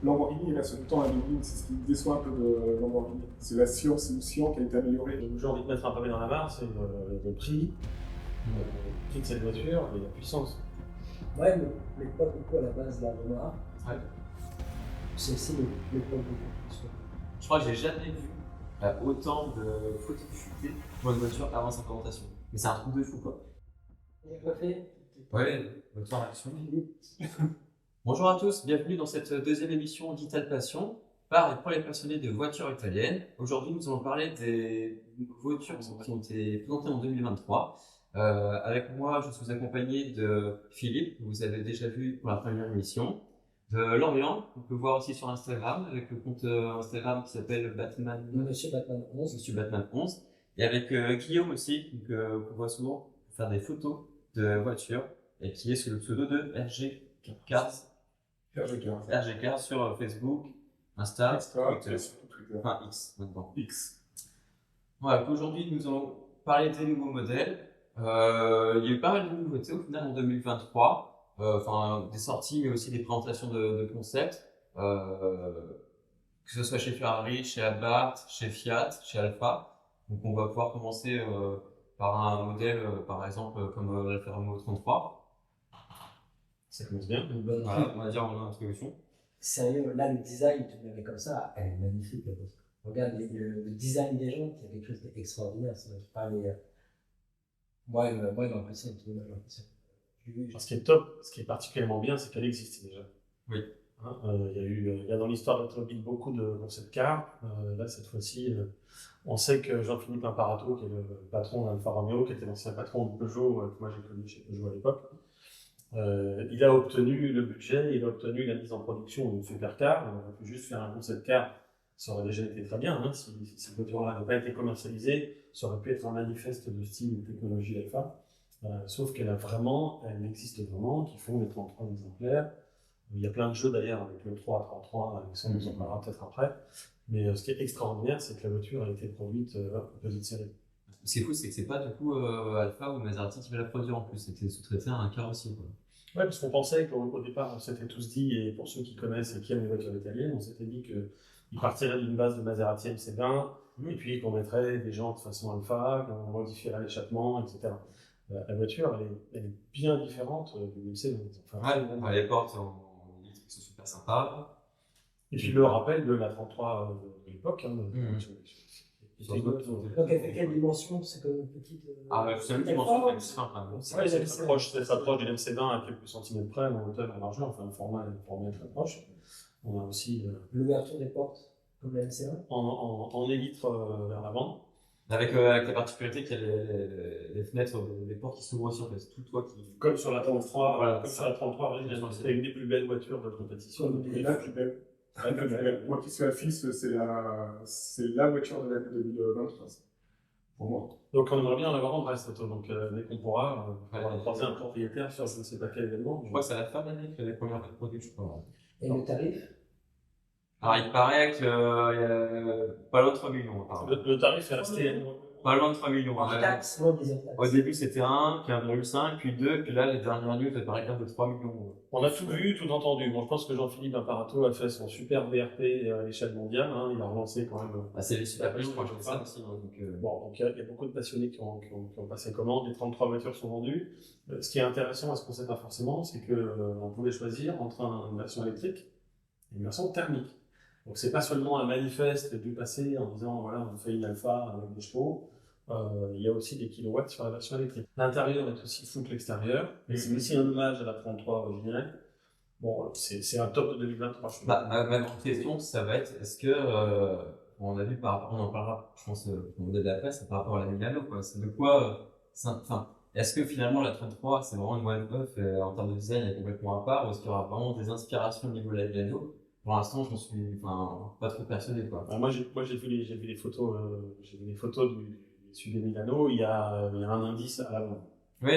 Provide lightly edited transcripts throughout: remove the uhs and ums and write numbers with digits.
Lamborghini il reste tout le temps un énigme, c'est ce qui me déçoit un peu de Lamborghini. C'est la science qui a été améliorée. J'ai envie de mettre un pavé dans la mare, c'est le prix de cette voiture et la puissance. Ouais, mais pas beaucoup à la base de la Remorque. Ouais. C'est aussi le poids de compétition. Je crois que j'ai jamais vu autant de photos futées pour une voiture avant sa présentation. Mais c'est un truc de fou, quoi. On a pas fait. Ouais, voiture en action. Bonjour à tous, bienvenue dans cette deuxième émission d'Ital Passion par et pour les passionnés de voitures italiennes. Aujourd'hui, nous allons parler des voitures qui ont été présentées en 2023. Avec moi, je suis accompagné de Philippe, que vous avez déjà vu pour la première émission, de Lorient, qu'on peut voir aussi sur Instagram, avec le compte Instagram qui s'appelle Monsieur Batman 11. Monsieur Batman 11, et avec Guillaume aussi, qu'on voit souvent faire des photos de voitures, et qui est sous le pseudo de RG Cars sur Facebook, Insta, Twitter. Enfin X maintenant. X. Voilà, aujourd'hui nous allons parler des nouveaux modèles. Il y a eu pas mal de nouveautés au final en 2023, des sorties mais aussi des présentations de concepts, que ce soit chez Ferrari, chez Abarth, chez Fiat, chez Alfa. Donc on va pouvoir commencer par un modèle par exemple comme l'Alfa Romeo 33. Ça commence bien. Voilà, on va dire en introduction. Sérieux, là, le design, tu l'avais comme ça, elle est magnifique, la voiture. Regarde le design des jantes, il y a quelque chose d'extraordinaire. Ça pas les... Moi, il m'impressionne, tout le monde m'impressionne. Ce qui est top, ce qui est particulièrement bien, c'est qu'elle existe déjà. Oui. Il y a dans l'histoire de l'automobile beaucoup de concept cars. Là, cette fois-ci, on sait que Jean-Philippe Imparato, qui est le patron d'Alfa Romeo, qui était l'ancien patron de Peugeot, que moi j'ai connu chez Peugeot à l'époque, il a obtenu le budget, il a obtenu la mise en production d'une supercar. On aurait pu juste faire un concept car, ça aurait déjà été très bien. Hein, si cette voiture-là n'avait pas été commercialisée, ça aurait pu être un manifeste de style et de technologie Alfa. Sauf elle existe vraiment, qui font les 33 exemplaires. Il y a plein de jeux d'ailleurs avec le 3 à 33, avec ça on en parlera peut-être après. Mais ce qui est extraordinaire, c'est que la voiture a été produite en petite série. Ce qui est fou, c'est que c'est pas du coup Alfa ou Maserati qui va la produire en plus, c'était sous-traité à un carrossier, quoi. Ouais, parce qu'on pensait qu'au départ, on s'était tous dit, et pour ceux qui connaissent et qui aiment les voitures italiennes, on s'était dit qu'ils partiraient d'une base de Maserati MC20, et puis qu'on mettrait des jantes de façon Alfa, qu'on modifierait l'échappement, etc. La voiture, elle est bien différente du MC20. Les portes en électrique sont super sympas. Et puis le rappel de la 33 de l'époque. Donc, elle fait quelle dimension? C'est comme une petite. C'est une dimension même simple. Elle s'approche du MC20 à quelques centimètres près, en hauteur et en largeur, enfin un format très proche. On a aussi l'ouverture des portes, comme la MC1 en élytre vers l'avant. Avec la particularité qu'il y a les fenêtres des portes qui s'ouvrent aussi en fait, tout toit qui. Comme sur la 33, voilà, sur la 33, c'était une des plus belles voitures de compétition. Et la plus belle. Moi qui suis un fils, c'est la voiture de l'année 2023. Pour moi. Donc on aimerait bien en avoir en vrai cette auto. Donc dès qu'on pourra, on va croiser un propriétaire sur je ne sais pas quel événement. Je crois que c'est à la fin de l'année qu'il y a les premières produits, je crois. Et le tarif? Alors il paraît que pas loin de 3 millions. Le tarif est resté. Pas loin de 3 millions. Au début c'était 1, puis 1,5, puis 2, puis là les dernières news ça paraît de 3 millions. On a tout vu, tout entendu. Bon, je pense que Jean-Philippe Imparato a fait son super VRP à l'échelle mondiale. Hein. Il a relancé quand même. C'est les super je crois que c'est ça aussi. Donc il y a beaucoup de passionnés qui ont passé commande. Les 33 voitures sont vendues. Ce qui est intéressant à ce concept pas forcément, c'est qu'on pouvait choisir entre une version électrique et une version thermique. Donc c'est pas seulement un manifeste du passé en disant voilà on fait une Alfa avec des chevaux. Il y a aussi des kilowatts sur la version électrique. L'intérieur est aussi fou que l'extérieur, mais c'est aussi un hommage à la 33 originale. Bon, c'est un top de 2023. Ma grande question, ça va être est-ce que on a vu on en parlera, je pense, au modèle d'après, c'est par rapport à la Milano, quoi. C'est de quoi, est-ce que finalement la 33 c'est vraiment une one-off en termes de design, elle est complètement à part, ou est-ce qu'il y aura vraiment des inspirations au niveau de la Milano? Pour l'instant, je ne suis pas trop persuadé, quoi. Moi, j'ai vu les photos, celui des Milano. Il y a un indice à l'avant. Oui,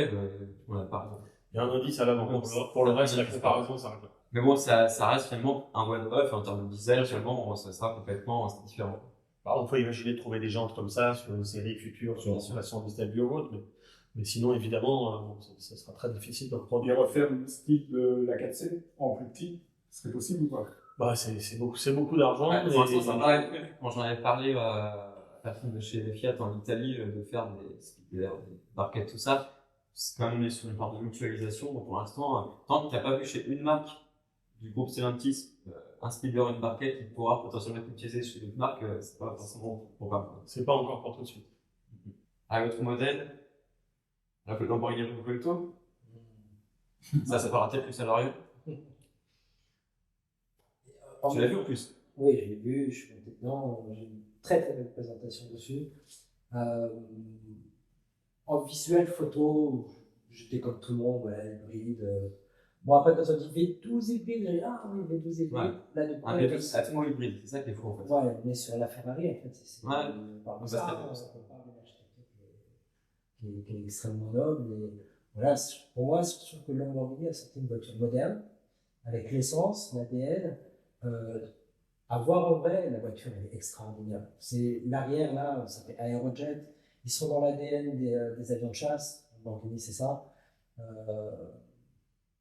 on a pas. Il y a un indice à l'avant. Pour le reste, la comparaison, ça reste. Mais bon, ça reste finalement un one-off en termes de design. Finalement, ça sera complètement différent. On peut imaginer de trouver des jantes comme ça sur une série future, sur la 110 ou autre, mais sinon, évidemment, ça sera très difficile de reproduire. Et refaire le style de la 4C en plus petit, ce serait possible ou pas? Bah, c'est beaucoup d'argent. Ouais, et- pour l'instant, ça me paraît prévu. Quand j'en avais parlé à la personne de chez Fiat en Italie, de faire des barquettes, tout ça, c'est quand même on est sur une part de mutualisation. Donc pour l'instant, tant qu'il n'y a pas vu chez une marque du groupe Stellantis un speeder, une barquette qui pourra potentiellement être utilisé chez d'autres marques, c'est pas forcément le programme. C'est pas encore pour tout de suite. Un autre modèle, la Lamborghini Revuelto, ça peut rater plus salarié. Tu l'as vu en plus? Oui, je l'ai vu, je suis monté dedans, j'ai une très très belle présentation dessus. Euh, En visuel photo, j'étais comme tout le monde, ouais, hybride. Bon, après, quand on dit V12 hybride, j'ai dit, ah oui, V12 hybride. Ouais. Là, de Un près, V12 Atmo hybride, c'est ça qui est fou en fait. ouais, on est sur la Ferrari, en fait. Ouais. Par Donc ça, ça, c'est bien, on ça. parle d'une architecture qui est extrêmement noble. Et voilà, pour moi, je trouve que Lamborghini a sorti une voiture moderne, avec l'essence, l'ADN. À voir en vrai, la voiture elle est extraordinaire. C'est l'arrière là, ça fait aérojet. Ils sont dans l'ADN des avions de chasse. Lamborghini, c'est ça. Euh,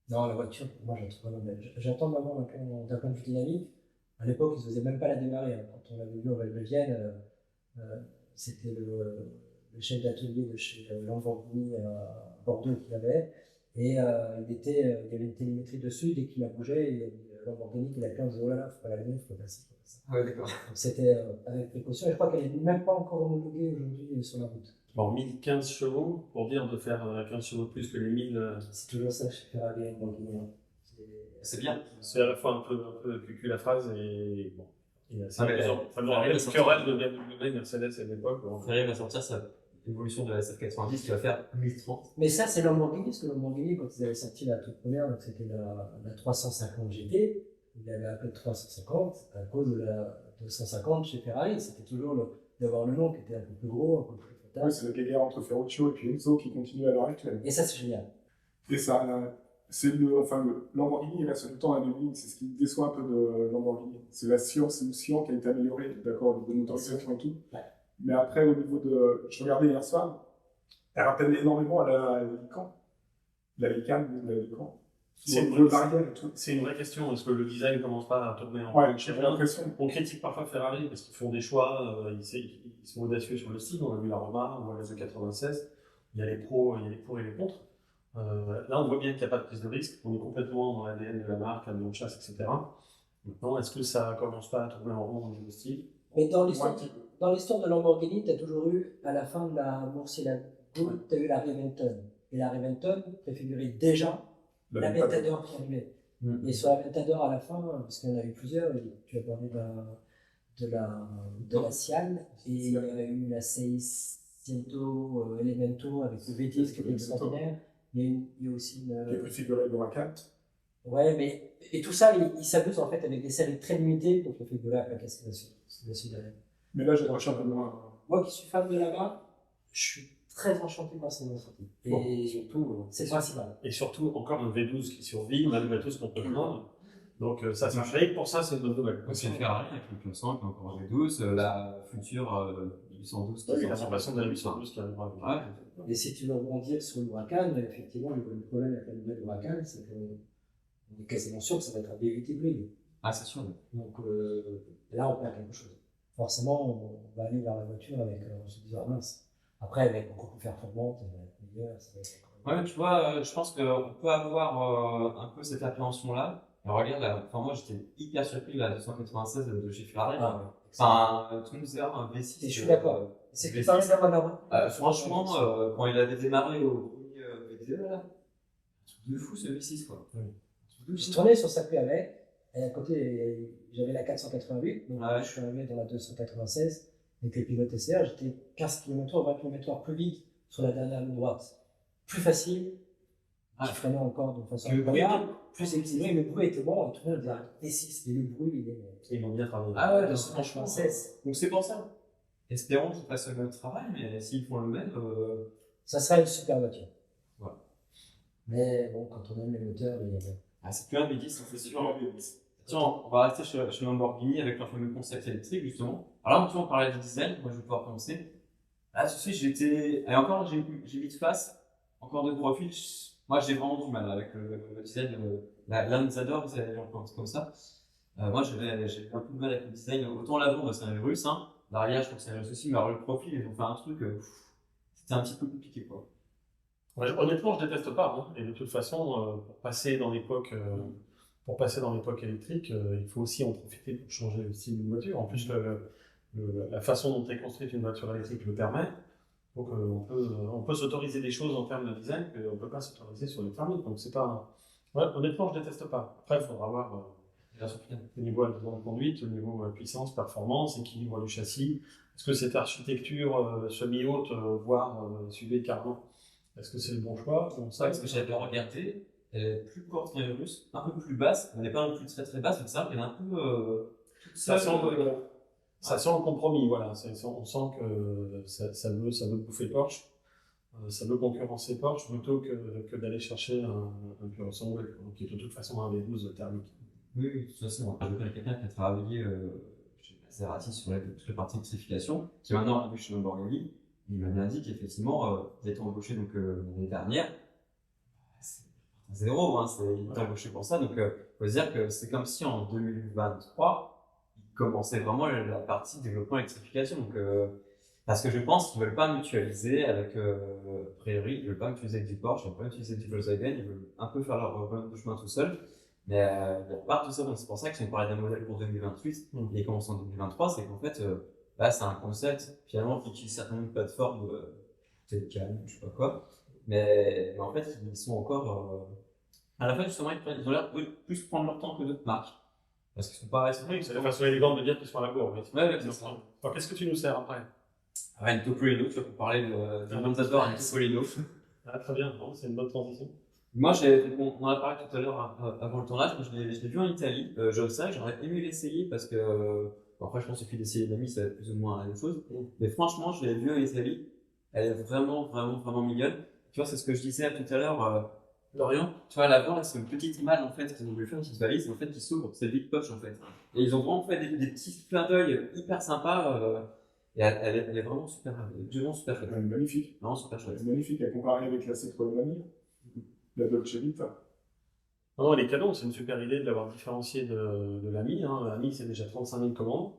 non, la voiture, moi, je la trouve vraiment belle. J'attends vraiment d'un point de vue dynamique. À l'époque, ils n'osaient même pas la démarrer, hein. Quand on l'avait vu au Val de Vienne, c'était le chef d'atelier de chez Lamborghini à Bordeaux qui l'avait. Et il y avait une télémétrie dessus. Dès qu'il la bougeait, il y avait Lamborghini qui l'a pris en disant oh là là, faut pas l'allumer, faut pas ça, faut pas ça. Ah ouais, d'accord. Donc c'était avec précaution. Et je crois qu'elle n'est même pas encore homologuée aujourd'hui sur la route. Bon, 1015 chevaux, pour dire de faire 15 chevaux de plus que les 1000, C'est toujours ça chez Ferrari et Lamborghini. Hein. C'est bien. c'est à la fois un peu cucu la phrase et bon. Ah, mais C'est querelle de BMW, Mercedes à l'époque. Bon. Ferrari va sortir sa évolution de la SF90 qui va faire 1030. Mais ça, c'est Lamborghini, parce que Lamborghini, quand ils avaient sorti la toute première, donc c'était la 350 GT, ils l'avaient appelée 350 à cause de la 250 chez Ferrari. C'était toujours d'avoir le nom qui était un peu plus gros, un peu plus fatal. Ouais, c'est la guerre entre Ferruccio et puis Enzo qui continue à l'heure actuelle. Et ça, c'est génial. Et ça, le Lamborghini, il reste tout le temps à 2000, c'est ce qui me déçoit un peu de Lamborghini. C'est la science, c'est une science qui a été améliorée, d'accord, au niveau de motorisation et tout. Ouais. Mais après, au niveau de. Je regardais hier soir, elle rappelle énormément à la Lican. La Lican, la Lican. C'est Le variant et tout. C'est une vraie question. Est-ce que le design commence pas à tourner en Ouais, rond j'ai chez plein? l'impression. On critique parfois Ferrari parce qu'ils font des choix, ils sont audacieux sur le style. On a vu la Roma, on voit la E96. Il y a les pros et les contre. Là, on voit bien qu'il n'y a pas de prise de risque. On est complètement dans l'ADN de la marque, avion de chasse, etc. Maintenant, est-ce que ça commence pas à tourner en rond au niveau style? Mais dans Moi, un l'histoire de Lamborghini, tu as toujours eu, à la fin de la murciélago, tu as eu la Reventon. Et la Reventon préfigurait déjà la Aventador qui arrivait. Et sur la Aventador à la fin, parce qu'il y en a eu plusieurs, tu as parlé de la Sian, et il y a eu la 600 Elemento avec le V10 qui était extraordinaire. Il y a aussi qui est une. préfiguré de Huracan. Ouais, mais. Et tout ça, il s'amuse en fait avec des séries très limitées, donc le fait de la plaquette dessus derrière. Mais là, j'ai accroché un peu moins. Moi qui suis fan de la marque, je suis très enchanté par cette sortie. Et surtout, c'est le principal. Et surtout, encore un V12 qui survit, malgré tout ce qu'on peut prendre. Donc, ça fait pour ça, c'est une bonne nouvelle. C'est une Ferrari avec le 500 qui est encore en V12, la future 812 qui Oui, est la sortie. formation de la 812 qui arrivera. Ouais. Et si tu veux rebondir sur l'Huracan, effectivement, le problème avec la nouvelle Huracan, c'est qu'on est quasiment sûr que ça va être un V8 hybride. Ah, c'est sûr. Donc là, on perd quelque chose. Forcément, on va aller vers la voiture avec, on se dit, ah mince. Après, elle va être beaucoup plus performante, elle va être meilleure, ça va être Ouais, mais tu vois, je pense qu'on peut avoir un peu cette appréhension-là. Alors, regarde, enfin, moi, j'étais hyper surpris, la 296 de chez Ferrari. Ah, ouais. Enfin, tout le monde disait, un V6. Et je suis d'accord. C'est ce qui V6. paraît d'avoir Franchement, quand il avait démarré au premier VDE, là, un truc de fou ce V6, quoi. Oui. J'ai tourné sur circuit avec, et à côté, j'avais la 488, donc Ouais. je suis arrivé dans la 296 avec les pilotes TCR, j'étais 15 km/h, 20 km/h plus vite sur la dernière ligne droite. Plus facile, Ah. qui freinait encore de façon Le bruit incroyable, plus équilibré, le bruit était bon, et tout le monde disait T6, mais le bruit, il est. Ils vont bien travailler. Ah ouais, Franchement, donc c'est pour ça. Espérons qu'ils fassent le même travail, mais s'ils font le même, ça sera une super voiture. Ouais. Mais bon, quand on aime les moteurs, c'est plus un V10, c'est sûr. Tiens, on va rester chez Lamborghini avec leur fameux concept électrique, justement. Alors là, tu vois, on parlait de diesel, moi je vais pouvoir commencer. Là, tout de suite, et encore, j'ai mis de face, encore de profil. Moi, j'ai vraiment du mal avec le diesel, la Lanzador, vous allez l'entendre comme ça. Moi, j'ai un peu de mal avec le design. Autant l'avant, bah, c'est un russe, hein. L'arrière, je trouve que c'est un russe aussi, mais alors le profil, ils ont fait un truc, c'était un petit peu compliqué, quoi. Ouais, honnêtement, je déteste pas, hein. Et de toute façon, pour passer dans l'époque électrique, il faut aussi en profiter pour changer le style d'une voiture. En plus, la façon dont est construite une voiture électrique le permet. Donc, on peut s'autoriser des choses en termes de design qu'on ne peut pas s'autoriser sur les thermiques. Donc, c'est pas. Ouais, honnêtement, je déteste pas. Après, il faudra voir le niveau de conduite, le niveau puissance, performance, équilibre du châssis. Est-ce que cette architecture semi-haute, voire SUV carrément, est-ce que c'est le bon choix? Bon, Ça, parce que j'avais regardé, elle est plus courte que les Russes, un peu plus basse, elle n'est pas non plus très très basse, donc c'est vrai qu'elle est un peu toute ça seule. sent, ça sent le compromis, voilà. On sent que ça veut bouffer Porsche, ça veut concurrencer Porsche plutôt que d'aller chercher un pur sang, qui est de toute façon un V12 thermique. Oui, oui, de toute façon, je connais quelqu'un qui a travaillé chez Maserati sur toute la partie électrification, qui maintenant arrivé chez Lamborghini. Il m'a bien dit qu'effectivement, il a été embauché donc, l'année dernière. C'est zéro, hein, il est embauché pour ça. Donc, il faut se dire que c'est comme si en 2023, il commençait vraiment la partie développement électrification. Donc, parce que je pense qu'ils ne veulent pas mutualiser avec, a priori, ils ne veulent pas mutualiser avec du Porsche, ils ne veulent pas mutualiser avec du Volkswagen, ils veulent un peu faire leur bonhomme de chemin tout seul. Mais il n'y a pas tout ça, donc c'est pour ça que si on parlait d'un modèle pour 2028 et il commence en 2023, c'est qu'en fait, là, c'est un concept finalement qui utilise certaines plateformes, Telecan, je sais pas quoi, mais en fait, ils sont encore. À la fin, justement, ils ont l'air de plus prendre leur temps que d'autres marques. Parce qu'ils sont pas restés. Oui, c'est la façon élégante de dire qu'ils sont à la bourre. Ouais, c'est ça. Alors, qu'est-ce que tu nous sers après? Ah, une Topolino, tu vois, pour parler d'un Montador et une Topolino. Ah, très bien, c'est une bonne transition. Moi, on en a parlé tout à l'heure avant le tournage, je l'ai vu en Italie. Je sais que j'aurais aimé l'essayer parce que, bon, après, je pense que d'essayer d'amis, c'est plus ou moins la même chose. Mais franchement, je l'ai vu en Italie. Elle est vraiment, vraiment, vraiment mignonne. Tu vois, c'est ce que je disais tout à l'heure, Lorient. Tu vois, à l'avant, là, c'est une petite malle, en fait, qu'ils ont voulu faire une petite valise, en fait, qui s'ouvre. C'est le vide poche, en fait. Et ils ont vraiment fait des petits clins d'œil hyper sympas. Et elle est vraiment super, vraiment super chouette. Elle est magnifique. Vraiment super Elle chouette. est magnifique à comparer avec la Citroën Mani, la Dolce Vita. Non, elle est canon, c'est une super idée de l'avoir différenciée de l'Ami. Hein. L'Ami, c'est déjà 35 000 commandes.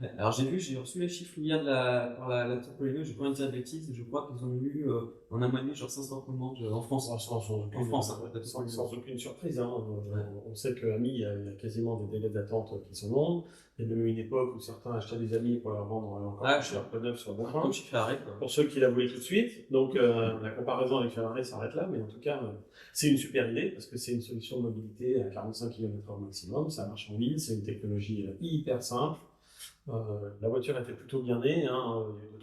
Ouais, alors j'ai reçu les chiffres hier par la Topolino, j'ai pas envie de dire de bêtises, je crois qu'ils ont eu en un mois et demi genre 500 commandes en France. En France, hein, sans aucune surprise. Hein. On sait que Ami, il y a quasiment des délais d'attente qui sont longs. Il y a même une époque où certains achetaient des Amis pour leur vendre encore un peu neuf sur le bon coin. Comme chez Ferrari. Pour ceux qui la voulaient tout de suite. Donc la comparaison avec Ferrari s'arrête là, mais en tout cas, c'est une super idée parce que c'est une solution de mobilité à 45 km/h maximum. Ça marche en ville, c'est une technologie hyper simple. La voiture était plutôt bien née, hein. Il y a eu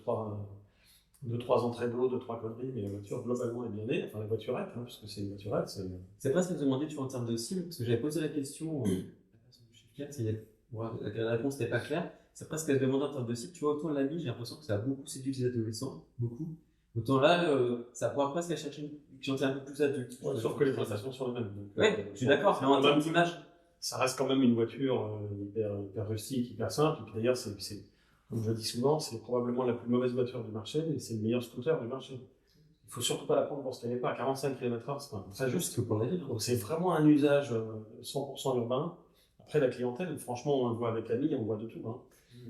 deux, trois entrées d'eau, deux, trois conneries, mais la voiture globalement est bien née. Enfin, la voiturette, hein, puisque c'est une voiturette. C'est presque me demander, tu vois, en termes de cible, parce que j'avais posé la question à la personne de chez Fiat, la réponse n'était pas claire. C'est presque se demander en termes de cible, tu vois, autant l'Ami, j'ai l'impression que ça a beaucoup séduit les adolescents, beaucoup. Autant là, ça pourra presque aller chercher une clientèle un peu plus adulte. Ouais, sauf que les prestations sont les mêmes. Oui, je suis d'accord, mais en termes d'image. Ça reste quand même une voiture hyper rustique, hyper simple. Et puis d'ailleurs, comme je le dis souvent, c'est probablement la plus mauvaise voiture du marché et c'est le meilleur scooter du marché. Il ne faut surtout pas la prendre pour ce qu'elle n'est pas. À 45 km/h, c'est pas très juste. Pour la ville. Donc c'est vraiment un usage 100% urbain. Après, la clientèle, franchement, on le voit avec l'Ami, on voit de tout. Hein.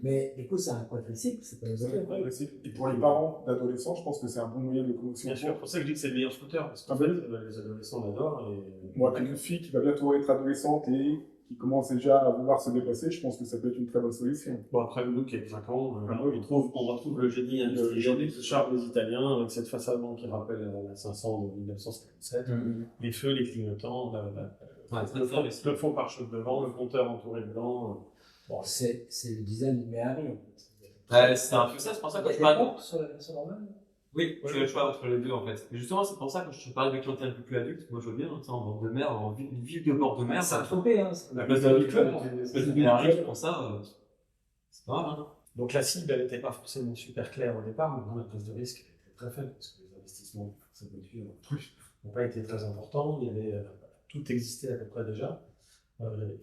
Mais du coup, c'est un quadricycle, c'est pas une voiture. Et pour les parents d'adolescents, je pense que c'est un bon moyen de locomotion. Bien sûr, c'est pour ça que je dis que c'est le meilleur scooter. Parce qu'en fait, les adolescents l'adorent. Moi, avec une fille qui va bientôt être adolescente et qui commence déjà à vouloir se déplacer, je pense que ça peut être une très bonne solution. Bon, après, le look est 5 ans. Oui. On retrouve le génie industriel des charmes des Italiens, avec cette face avant qui rappelle la 500 de 1957. Les feux, les clignotants, le fond pare-choc devant, le compteur entouré de blanc. Bon, c'est le design du Méhari, en fait. C'est un peu ça, c'est pour ça que je parle. Sur la version normale. Oui, tu as le choix entre les deux en fait. Et justement, c'est pour ça que je parle de clientèle un peu plus adulte. Moi, je veux bien, en bord de mer, en ville de bord de mer. Ça a trompé, hein. La place de club, pour ça, c'est pas mal. Hein. Donc la cible, elle n'était pas forcément super claire au départ, mais la prise de risque était très faible, parce que les investissements pour cette voiture n'ont pas été très importants. Il y avait, tout existait à peu près déjà.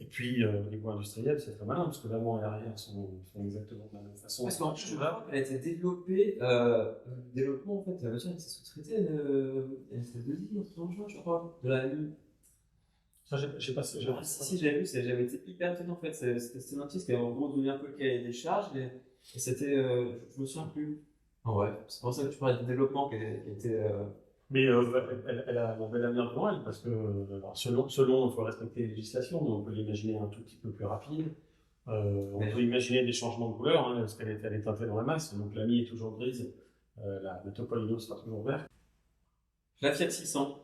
Et puis, au niveau industriel, c'est très malin, parce que l'avant et l'arrière sont exactement de la même façon. Parce qu'en fait, je vois qu'elle a été développée, le développement, en fait, la voiture, elle s'est sous-traitée, elle était de je crois, de la Ami. Ça, j'ai pas. Si, j'avais vu, j'avais été hyper étonné en fait. C'était Stellantis qui avait en gros donné un peu le cahier des charges et c'était. Je me souviens plus. En vrai, c'est pour ça que tu parlais du développement qui était. Mais elle a un bel avenir devant elle, parce que alors, selon, il faut respecter les législations, mais on peut l'imaginer un tout petit peu plus rapide. On peut imaginer des changements de couleur, hein, parce qu'elle est teintée dans la masse, donc la mie est toujours grise, la Topolino sera toujours verte. La Fiat 600.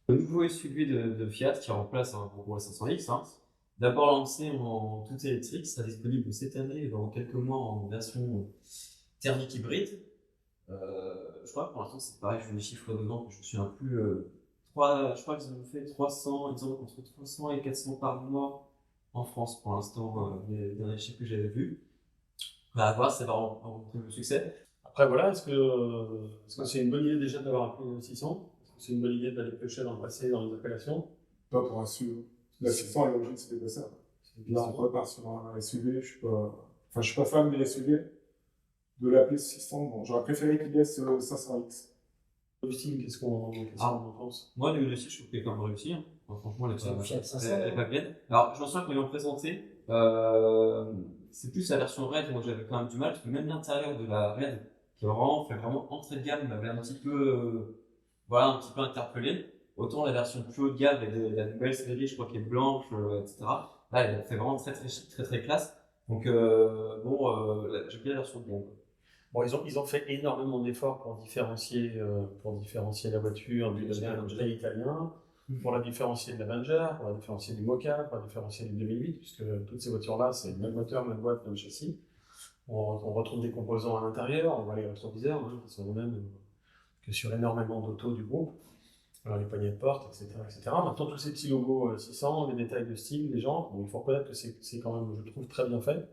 Le nouveau SUV de Fiat qui remplace un gros 500X. Hein. D'abord lancé en tout électrique, sera disponible cette année, dans quelques mois en version thermique hybride. Je crois que pour l'instant c'est pareil, je les chiffres dedans, je me souviens plus. Je crois qu'ils ont fait 300, ils ont entre 300 et 400 par mois en France pour l'instant, les derniers chiffres que j'avais vus. À voir, ça va rencontrer le succès. Après voilà, est-ce que c'est une bonne idée déjà d'avoir appelé 600 ? Est-ce que c'est une bonne idée d'aller piocher dans le passé, dans les appellations ? Pas pour un SUV. La 600 à l'origine, c'était pas ça. Là, on repart sur un SUV. Je suis pas fan des SUV. De l'appeler 600, bon, j'aurais préféré qu'il laisse 500X. Le style, qu'est-ce qu'on en pense ? Moi, le style, je trouve qu'il est quand même réussi. Hein. Enfin, franchement, elle est pas bien. hein. Alors, je me souviens quand ils l'ont présenté, c'est plus la version Red, moi j'avais quand même du mal, parce que même l'intérieur de la Red, qui fait vraiment entrée de gamme, m'avait un petit peu interpellé. Autant la version plus haut de gamme, avec la nouvelle série, je crois qu'elle est blanche, etc. Là, elle fait vraiment très très chic, très très classe. Donc, j'aime bien la version de gamme. Bon, ils ont fait énormément d'efforts pour différencier la voiture du Angela italien, pour la différencier de l'Avenger, pour la différencier du Mocha, pour la différencier du 2008, puisque toutes ces voitures-là, c'est le même moteur, même boîte, même châssis. On retrouve des composants à l'intérieur, on voit les rétroviseurs, hein, qui sont les mêmes que sur énormément d'autos du groupe, les poignées de porte, etc., etc. Maintenant, tous ces petits logos 600, les détails de style, les gens, bon, il faut reconnaître que c'est quand même, je trouve, très bien fait.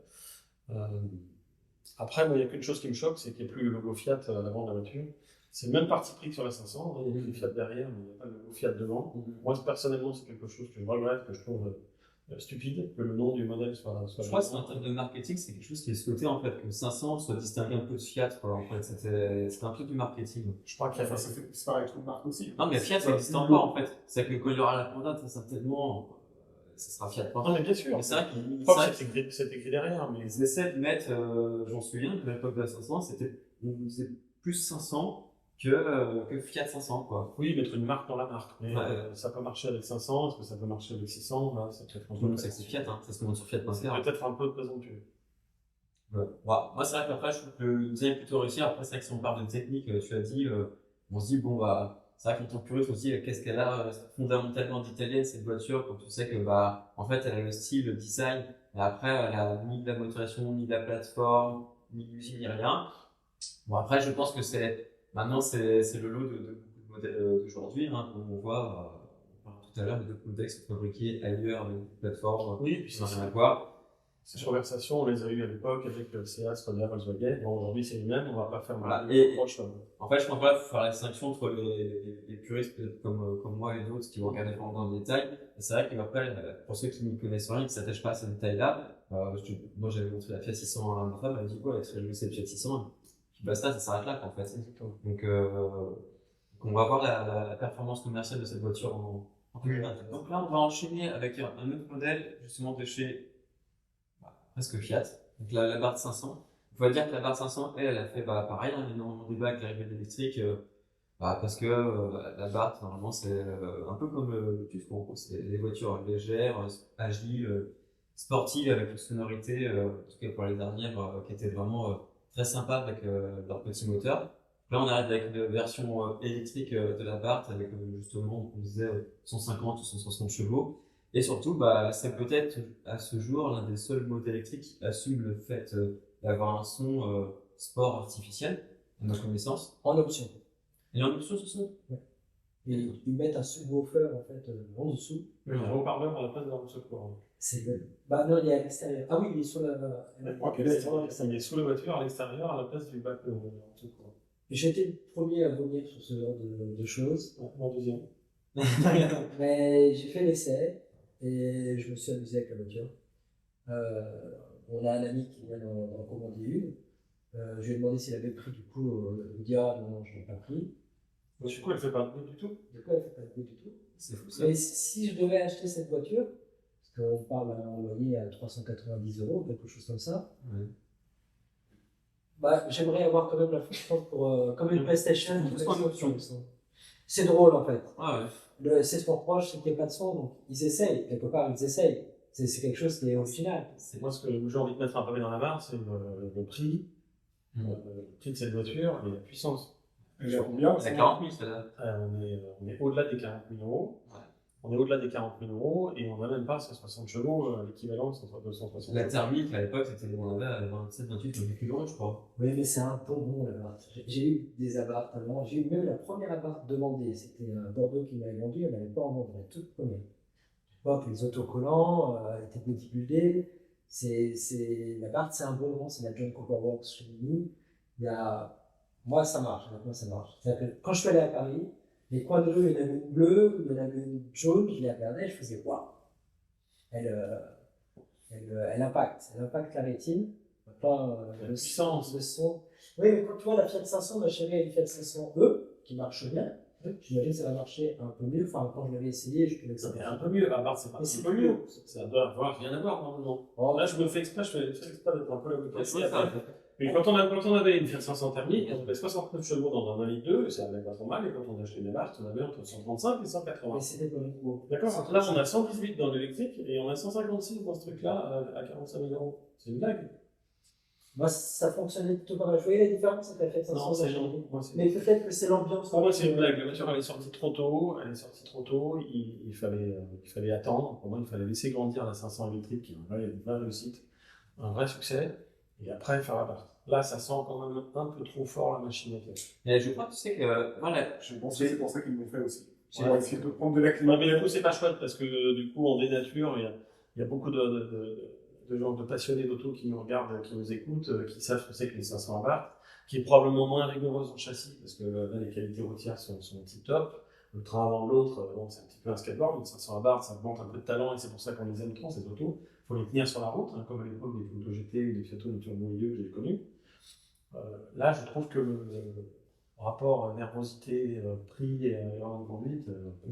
Après, moi, il n'y a qu'une chose qui me choque, c'est qu'il n'y a plus le logo Fiat à l'avant de la voiture. C'est le même parti pris que sur la 500, hein, il y a le Fiat derrière, mais il n'y a pas le logo Fiat devant. Moi, personnellement, c'est quelque chose que je regrette, que je trouve stupide, que le nom du modèle soit je crois que c'est en termes de marketing, c'est quelque chose qui est souhaité en fait, que 500 soit distingué un peu de Fiat. Quoi, en fait, c'était un truc du marketing. Je crois qu'il y a C'est pareil avec toute marque aussi. Non, mais Fiat, ça n'existe encore en fait. C'est que quand il y aura la Panda, très certainement, ça sera Fiat. Non, mais bien sûr. Mais c'est vrai que c'est écrit derrière, mais ils essaient de mettre, j'en souviens, que à l'époque de la 500, on faisait plus 500 que Fiat 500, quoi. Oui, mettre une marque dans la marque. Mais ça peut marcher avec 500, est-ce que ça peut marcher avec 600 là, ça peut être un peu. C'est Fiat, hein, ça se commande sur Fiat.fr. Peut-être un peu présomptueux. Ouais. Moi, c'est vrai qu'après, je trouve que le design est plutôt réussi. Après, c'est vrai que si on parle de technique, tu as dit, on se dit, bon, c'est vrai qu'en tant que puriste, on se dit, qu'est-ce qu'elle a fondamentalement d'italienne, cette voiture, quand tu sais que, en fait, elle a le style, le design, et après, elle a ni de la motorisation, ni de la plateforme, ni l'usine, ni rien. Bon, après, je pense que maintenant, c'est le lot de beaucoup de modèles d'aujourd'hui, hein, comme on voit, on parlait tout à l'heure, les deux modèles sont fabriqués ailleurs, les plateformes, oui, puis ça n'a rien à voir. Ces conversations, on les a eues à l'époque avec Seat, Skoda, Volkswagen. Bon, aujourd'hui, c'est les mêmes, on va pas faire approche. En fait, je pense qu'il faut faire la distinction entre les puristes comme moi et d'autres qui vont regarder vraiment dans le détail. Et c'est vrai qu'après, pour ceux qui ne connaissent rien, qui ne s'attachent pas à ces détails-là, moi j'avais montré la Fiat 600 à ma femme, elle m'a dit quoi, elle se réjouissait de Fiat 600. Puis basta, ça s'arrête là, en fait. Donc, on va voir la performance commerciale de cette voiture en 2020. Donc là, on va enchaîner avec un autre modèle, justement, de chez presque Fiat, donc la Barth 500. Il faut dire que la Barth 500, elle a fait pareil, hein, énormément de débat avec l'arrivée de l'électrique, parce que la Barth, normalement, c'est un peu comme le TUF, en gros, c'est des voitures légères, agiles, sportives, avec une sonorité, en tout cas pour les dernières, qui était vraiment très sympa avec leur petit moteur. Là, on arrive avec une version électrique de la Barth, avec justement, on disait 150 ou 160 chevaux. Et surtout, c'est peut-être à ce jour l'un des seuls modèles électriques qui assume le fait d'avoir un son sport artificiel, à ma connaissance. En option. Et en option, ce son. Ouais. Et ils mettent un subwoofer en fait en dessous. Un haut-parleur à la place d'un secours. C'est le. Non, il est à l'extérieur. Ah oui, il est sur la. Il est sous la voiture à l'extérieur à la place du bac en secours. J'étais le premier à venir sur ce genre de choses. Mon deuxième. Mais j'ai fait l'essai. Et je me suis amusé avec la voiture. On a un ami qui vient d'en commander une. Je lui ai demandé s'il avait pris du coup. Il me dit ah non, je n'ai pas pris. Du coup, elle ne fait pas de bruit du tout. Du coup, elle ne fait pas de bruit du tout. C'est fou ça. Mais si je devais acheter cette voiture, parce qu'on parle d'un loyer à 390 €, quelque chose comme ça, Ouais. bah, j'aimerais avoir quand même la fonction pour, comme une PlayStation. Tout en option. C'est drôle en fait. Ah ouais. Le C Sport Pro, je sais qu'il n'y a pas de son, donc ils essayent, quelque part ils essayent. C'est quelque chose qui est original. Moi, ce que j'ai envie de mettre un pavé dans la mare, c'est le prix, le prix de cette voiture et la puissance. Elle est à combien? C'est 40 000 celle-là. On est au-delà des 40 000 euros. Ouais. On est au-delà des 40 000 euros et on n'a même pas 160 chevaux, l'équivalent de 260 La chevaux. thermique à l'époque c'était on avait à 27-28 kg je crois. Oui, mais c'est un bonbon là-bas. J'ai eu des abarths allemands. J'ai eu même la première abarth demandée. C'était Bordeaux qui m'avait vendu, elle n'avait pas en vente, la toute première. À l'époque, les autocollants étaient bodybuildés. L'abarth, c'est un bonbon, c'est la John Cooper Works chez nous. Moi, ça marche. Honnêtement, ça marche. C'est-à-dire que quand je suis allé à Paris, les coins de rue, il y en avait une bleue, il y en avait une jaune, je les regardais, je faisais waouh! Elle impacte la rétine. Plein, La puissance. le son. Oui, mais quand tu vois la Fiat 500, ma chérie a une Fiat 500e qui marche bien. J'imagine que ça va marcher un peu mieux. Enfin, quand je l'avais essayé, je trouvais que ça C'est un peu mieux, à part c'est pas Mais c'est un peu pas mieux. mieux. Ça doit avoir rien à voir normalement. Oh, Là, je fais exprès d'être un peu Ouais, cassé. c'est ça. Mais quand on avait une Fiat 500 thermique, on avait 69 chevaux dans un 1,2 litre, et ça allait pas trop mal, et quand on a acheté des marques, on avait entre 135 et 180. mais c'était pas nouveau. D'accord. Là, on a 118 dans l'électrique, et on a 156 dans ce truc-là, à 45 000 euros. C'est une blague. Moi, ça fonctionnait plutôt pas mal. Je voyais la différence avec la Fiat 500. Non, c'est non. Mais peut-être que c'est l'ambiance. Pour moi, c'est une blague. La voiture, elle est sortie trop tôt. Il fallait attendre. Pour moi, il fallait laisser grandir la 500 électrique, qui est une vraie réussite, un vrai succès. Et après, faire la barre. Là, ça sent quand même un peu trop fort la machine à café. Et je crois, tu sais que voilà, Je pense que c'est pour ça qu'ils l'ont fait aussi. J'ai- On va essayer de prendre de la Ouais, clientèle. mais du coup, c'est pas chouette parce que du coup, on dénature. Il y a beaucoup de gens, de passionnés d'auto qui nous regardent, qui nous écoutent, qui savent ce que c'est que les 500 abarth, qui est probablement moins rigoureuse en châssis parce que là, les qualités routières sont tip top. Le train avant de l'autre, bon, c'est un petit peu un skateboard. Les 500 abarth, ça manque un peu de talent et c'est pour ça qu'on les aime tant, ces autos. Il faut les tenir sur la route, hein, comme à l'époque des Punto GT ou des Fiat Uno Turbo que j'ai connus. Là, je trouve que le rapport nervosité, prix et heure de conduite,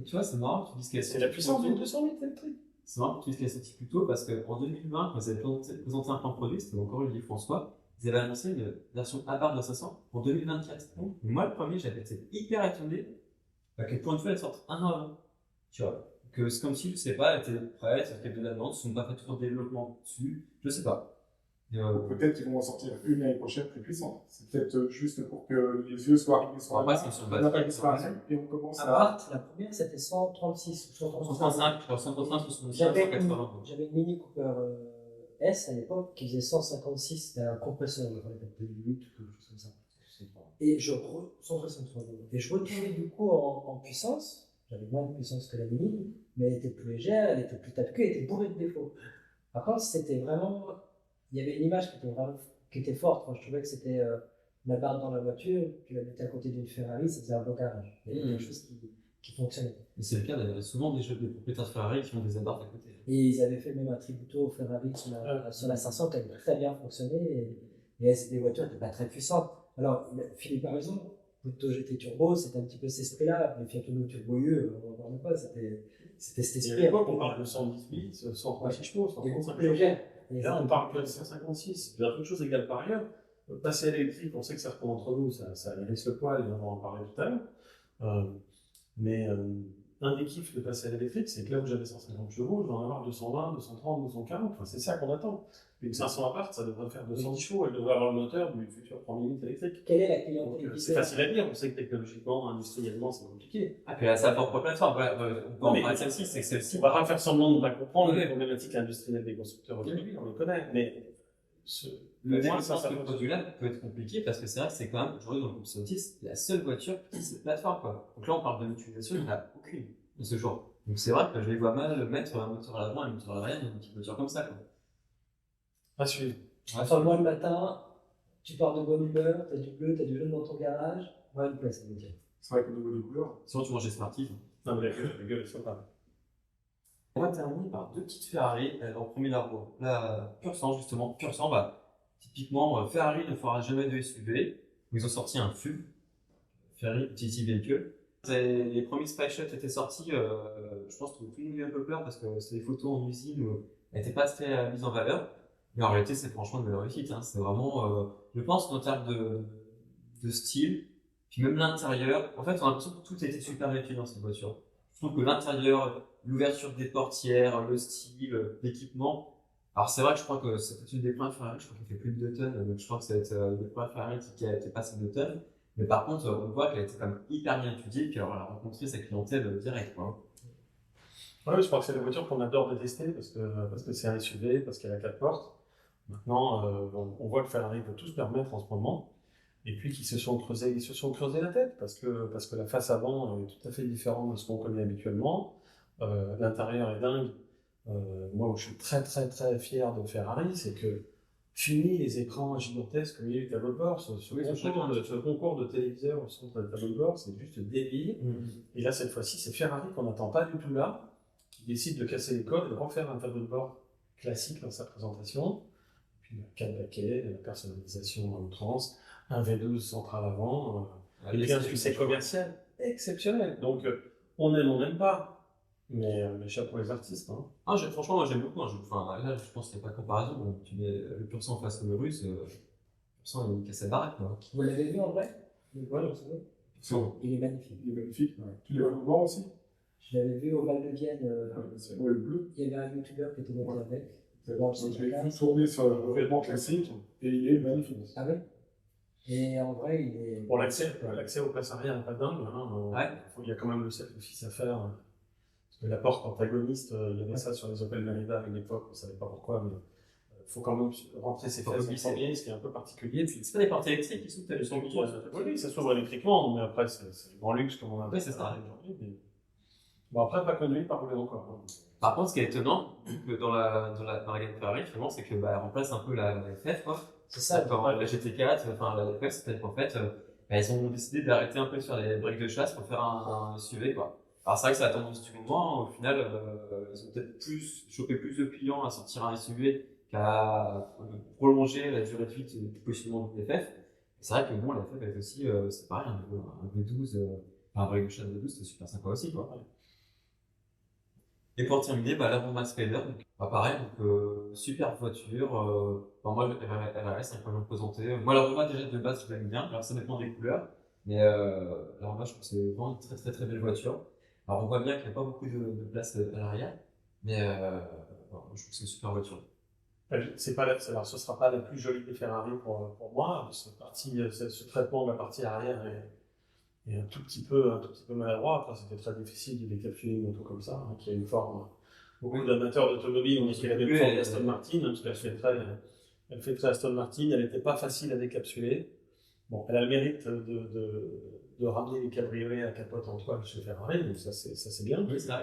tu vois, c'est marrant, tu dis qu'elle c'est la puissance d'une 200 litres électrique. C'est marrant que tu dises qu'elle est sortie plus tôt parce qu'en 2020, quand ils avaient présenté un plan de produit, c'était encore Olivier François, ils avaient annoncé une version abarth de la 500 en 2024. Moi, le premier, j'avais été hyper étonné à quel point elle sorte un an avant. Tu vois, que c'est comme si, je sais pas, elle était prête, elle fait de la vente, ils sont pas fait tout un développement dessus, je sais pas. Et, Peut-être qu'ils vont en sortir une l'année prochaine plus puissante. C'est peut-être juste pour que les yeux soient arrivés sur Après, c'est sur on batterie, appelle ça et on commence à. Abarth, la première, c'était 136 ou 135. 135, 175, J'avais 180. une Mini Cooper S à l'époque qui faisait 156, c'était un compresseur, je crois, de 8 ou quelque chose comme ça. Et 163. Et je retournais du coup en puissance, j'avais moins de puissance que la Mini, mais elle était plus légère, elle était plus tape-cul, elle était bourrée de défauts. Par contre, c'était vraiment. Il y avait une image qui était forte. Moi, je trouvais que c'était la barre dans la voiture, tu la mettais à côté d'une Ferrari, ça faisait un beau garage. Il y avait quelque chose qui fonctionnait. Et c'est le cas, il y a souvent des propriétaires de Ferrari qui ont des abarths à côté. Et ils avaient fait même un tributo au Ferrari sur la 500 qui avait très bien fonctionné. Et des voitures n'étaient pas très puissantes. Alors, Philippe a raison. Punto GT Turbo, c'était un petit peu cet esprit-là. Les Fiat Uno Turbo UE, on n'en parle pas, c'était cet Et à esprit. l'époque, on parle de 118, 136 chevaux, Il est beaucoup 135 plus chevaux. léger. Et là, on parle que de 156. Puis, toute chose égale par ailleurs. Passer à l'électrique, on sait que ça reprend entre nous, ça hérisse le poil, et on va en parler tout à l'heure. Mais un des kiffs de passer à l'électrique, c'est que là où j'avais 150 chevaux, je vais en avoir 220, 230, 240. Enfin, c'est ça qu'on attend. Une 500 abarth, ça devrait faire 210 chevaux. Elle devrait avoir le moteur du futur 3 minutes électrique. Quelle est la Donc, clientèle c'est facile à dire. On sait que technologiquement, industriellement, c'est compliqué. Ah, puis elle a sa propre plateforme. Voilà, on peut Non, en mais- parler de celle-ci, c'est que celle-ci. On va pas faire semblant de ne pas comprendre Oui. les problématiques industrielles des constructeurs aujourd'hui, on les connaît. Mais Le pour moi, développement ça de ce produit-là peut être compliqué parce que c'est vrai que c'est quand même, aujourd'hui dans le groupe Sautis, la seule voiture qui utilise cette plateforme, quoi. Donc là, on parle de l'utilisation, il n'y en a aucune de ce jour. Donc c'est vrai que je les vois mal mettre un moteur à l'avant et un moteur à l'arrière dans une petite voiture comme ça, quoi. à suivre. Enfin, moi, le matin, tu pars de bonne humeur, t'as du bleu, t'as du jaune dans ton garage. Ouais, une place, ça veut dire. C'est vrai qu'au niveau des couleurs, Sinon, tu manges des Smarties. Non, mais la gueule, ils sont pas. On va terminer par deux petites Ferrari en premier largo. La Pur Sang, justement. Pur Sang, typiquement, Ferrari ne fera jamais de SUV. Ils ont sorti un FUV, Ferrari Utility Vehicle. Les premiers spy shots étaient sortis, je pense que tout le monde a eu un peu peur parce que c'était des photos en usine où elles n'étaient pas très mises en valeur. Mais en réalité, c'est franchement une belle réussite. Hein. C'est vraiment, je pense qu'en termes de style, puis même l'intérieur, en fait, on a l'impression que tout était super réussi dans cette voiture. Je trouve que l'intérieur, l'ouverture des portières, le style, l'équipement. Alors c'est vrai que je crois que c'est une des premières Ferrari, je crois qu'elle fait plus de 2 tonnes, donc je crois que c'est une des premières Ferrari qui a été passée 2 tonnes. Mais par contre, on voit qu'elle était quand même hyper bien étudiée, puis alors elle a rencontré sa clientèle direct, quoi. Ouais, je crois que c'est la voiture qu'on adore détester parce que c'est un SUV, parce qu'elle a 4 portes. Maintenant, on voit que Ferrari peut tout se permettre en ce moment. Et puis ils se sont creusés la tête parce que la face avant est tout à fait différente de ce qu'on connaît habituellement. L'intérieur est dingue. Moi, où je suis très très très fier de Ferrari, c'est que fini les écrans gigantesques au milieu du tableau de bord, ce concours de téléviseurs au centre du tableau de bord, c'est juste débile. Et là, cette fois-ci, c'est Ferrari qu'on n'attend pas du tout là, qui décide de casser les codes et de refaire un tableau de bord classique dans sa présentation. Puis 4 baquets, la personnalisation à outrance, un V12 central avant, et puis un succès commercial exceptionnel. Donc, on n'aime pas. Mais chapeau les artistes. Hein. Ah, franchement, moi j'aime beaucoup. Hein. Enfin, là, je pense qu'il n'y a pas de comparaison. Bon, tu mets le pur sang face au russe, le pur sang il casse la baraque. Quoi. Vous l'avez vu en vrai? Ouais, Il est magnifique. Il est magnifique. Ouais. Tu l'as vu voir aussi? Je l'avais vu au Val de Vienne. Ouais, le bleu. Il y avait un youtubeur qui était monté avec. Je l'ai vu tourner sur le vêtement classique et il est magnifique. Ah oui? Et en vrai, il est. Bon, l'accès aux places arrière n'est pas dingue. Hein. Ouais. Il y a quand même le sacrifice à faire. Parce que la porte antagoniste, il y avait ça sur les Opel Merida à une époque, on ne savait pas pourquoi, mais il faut quand même rentrer ses fesses en premier, ce qui est un peu particulier. C'est pas des portes électriques qui s'ouvrent, tu Oui, ça s'ouvre électriquement, mais après, c'est du grand luxe comme on a ouais, c'est ça. aujourd'hui. Mais... Bon, après, pas conduit, pas rouler encore. Hein. Par contre, ce qui est étonnant, que dans la gamme Ferrari, finalement, c'est qu'elle remplace un peu la FF, quoi. C'est ça. Quand la GT4, enfin la FF, c'est qu'en fait, ils ont décidé d'arrêter un peu sur les briques de chasse pour faire un SUV, quoi. Alors c'est vrai que c'est la tendance du moment, au final, ils ont peut-être chopé plus de clients à sortir un SUV qu'à prolonger la durée de vie du positionnement de l'FF. C'est vrai que bon, la FF est aussi, c'est pareil, un V12, un brique de chasse V12, c'est super sympa aussi, quoi. Et pour terminer, la Roma Spider, pareil, donc super voiture. Moi, elle reste incroyablement présentée. Moi, la Roma, déjà de base, je l'aime bien. Alors, ça dépend des couleurs, mais la Roma, je trouve que c'est vraiment une très très très belle voiture. Alors, on voit bien qu'il n'y a pas beaucoup de place à l'arrière, mais je trouve que c'est une super voiture. Alors, ce ne sera pas la plus jolie des Ferrari pour moi. Ce traitement de la partie arrière est un tout petit peu maladroit. Après, c'était très difficile de décapsuler une moto comme ça, qui a une forme. Beaucoup d'amateurs d'automobile ont dit qu'elle avait une forme d'Aston Martin, parce qu'elle fait très Aston Martin. Elle n'était pas facile à décapsuler. Bon, elle a le mérite de ramener les cabriolets à capote en toile chez Ferrari, donc ça c'est bien. Oui, c'est vrai.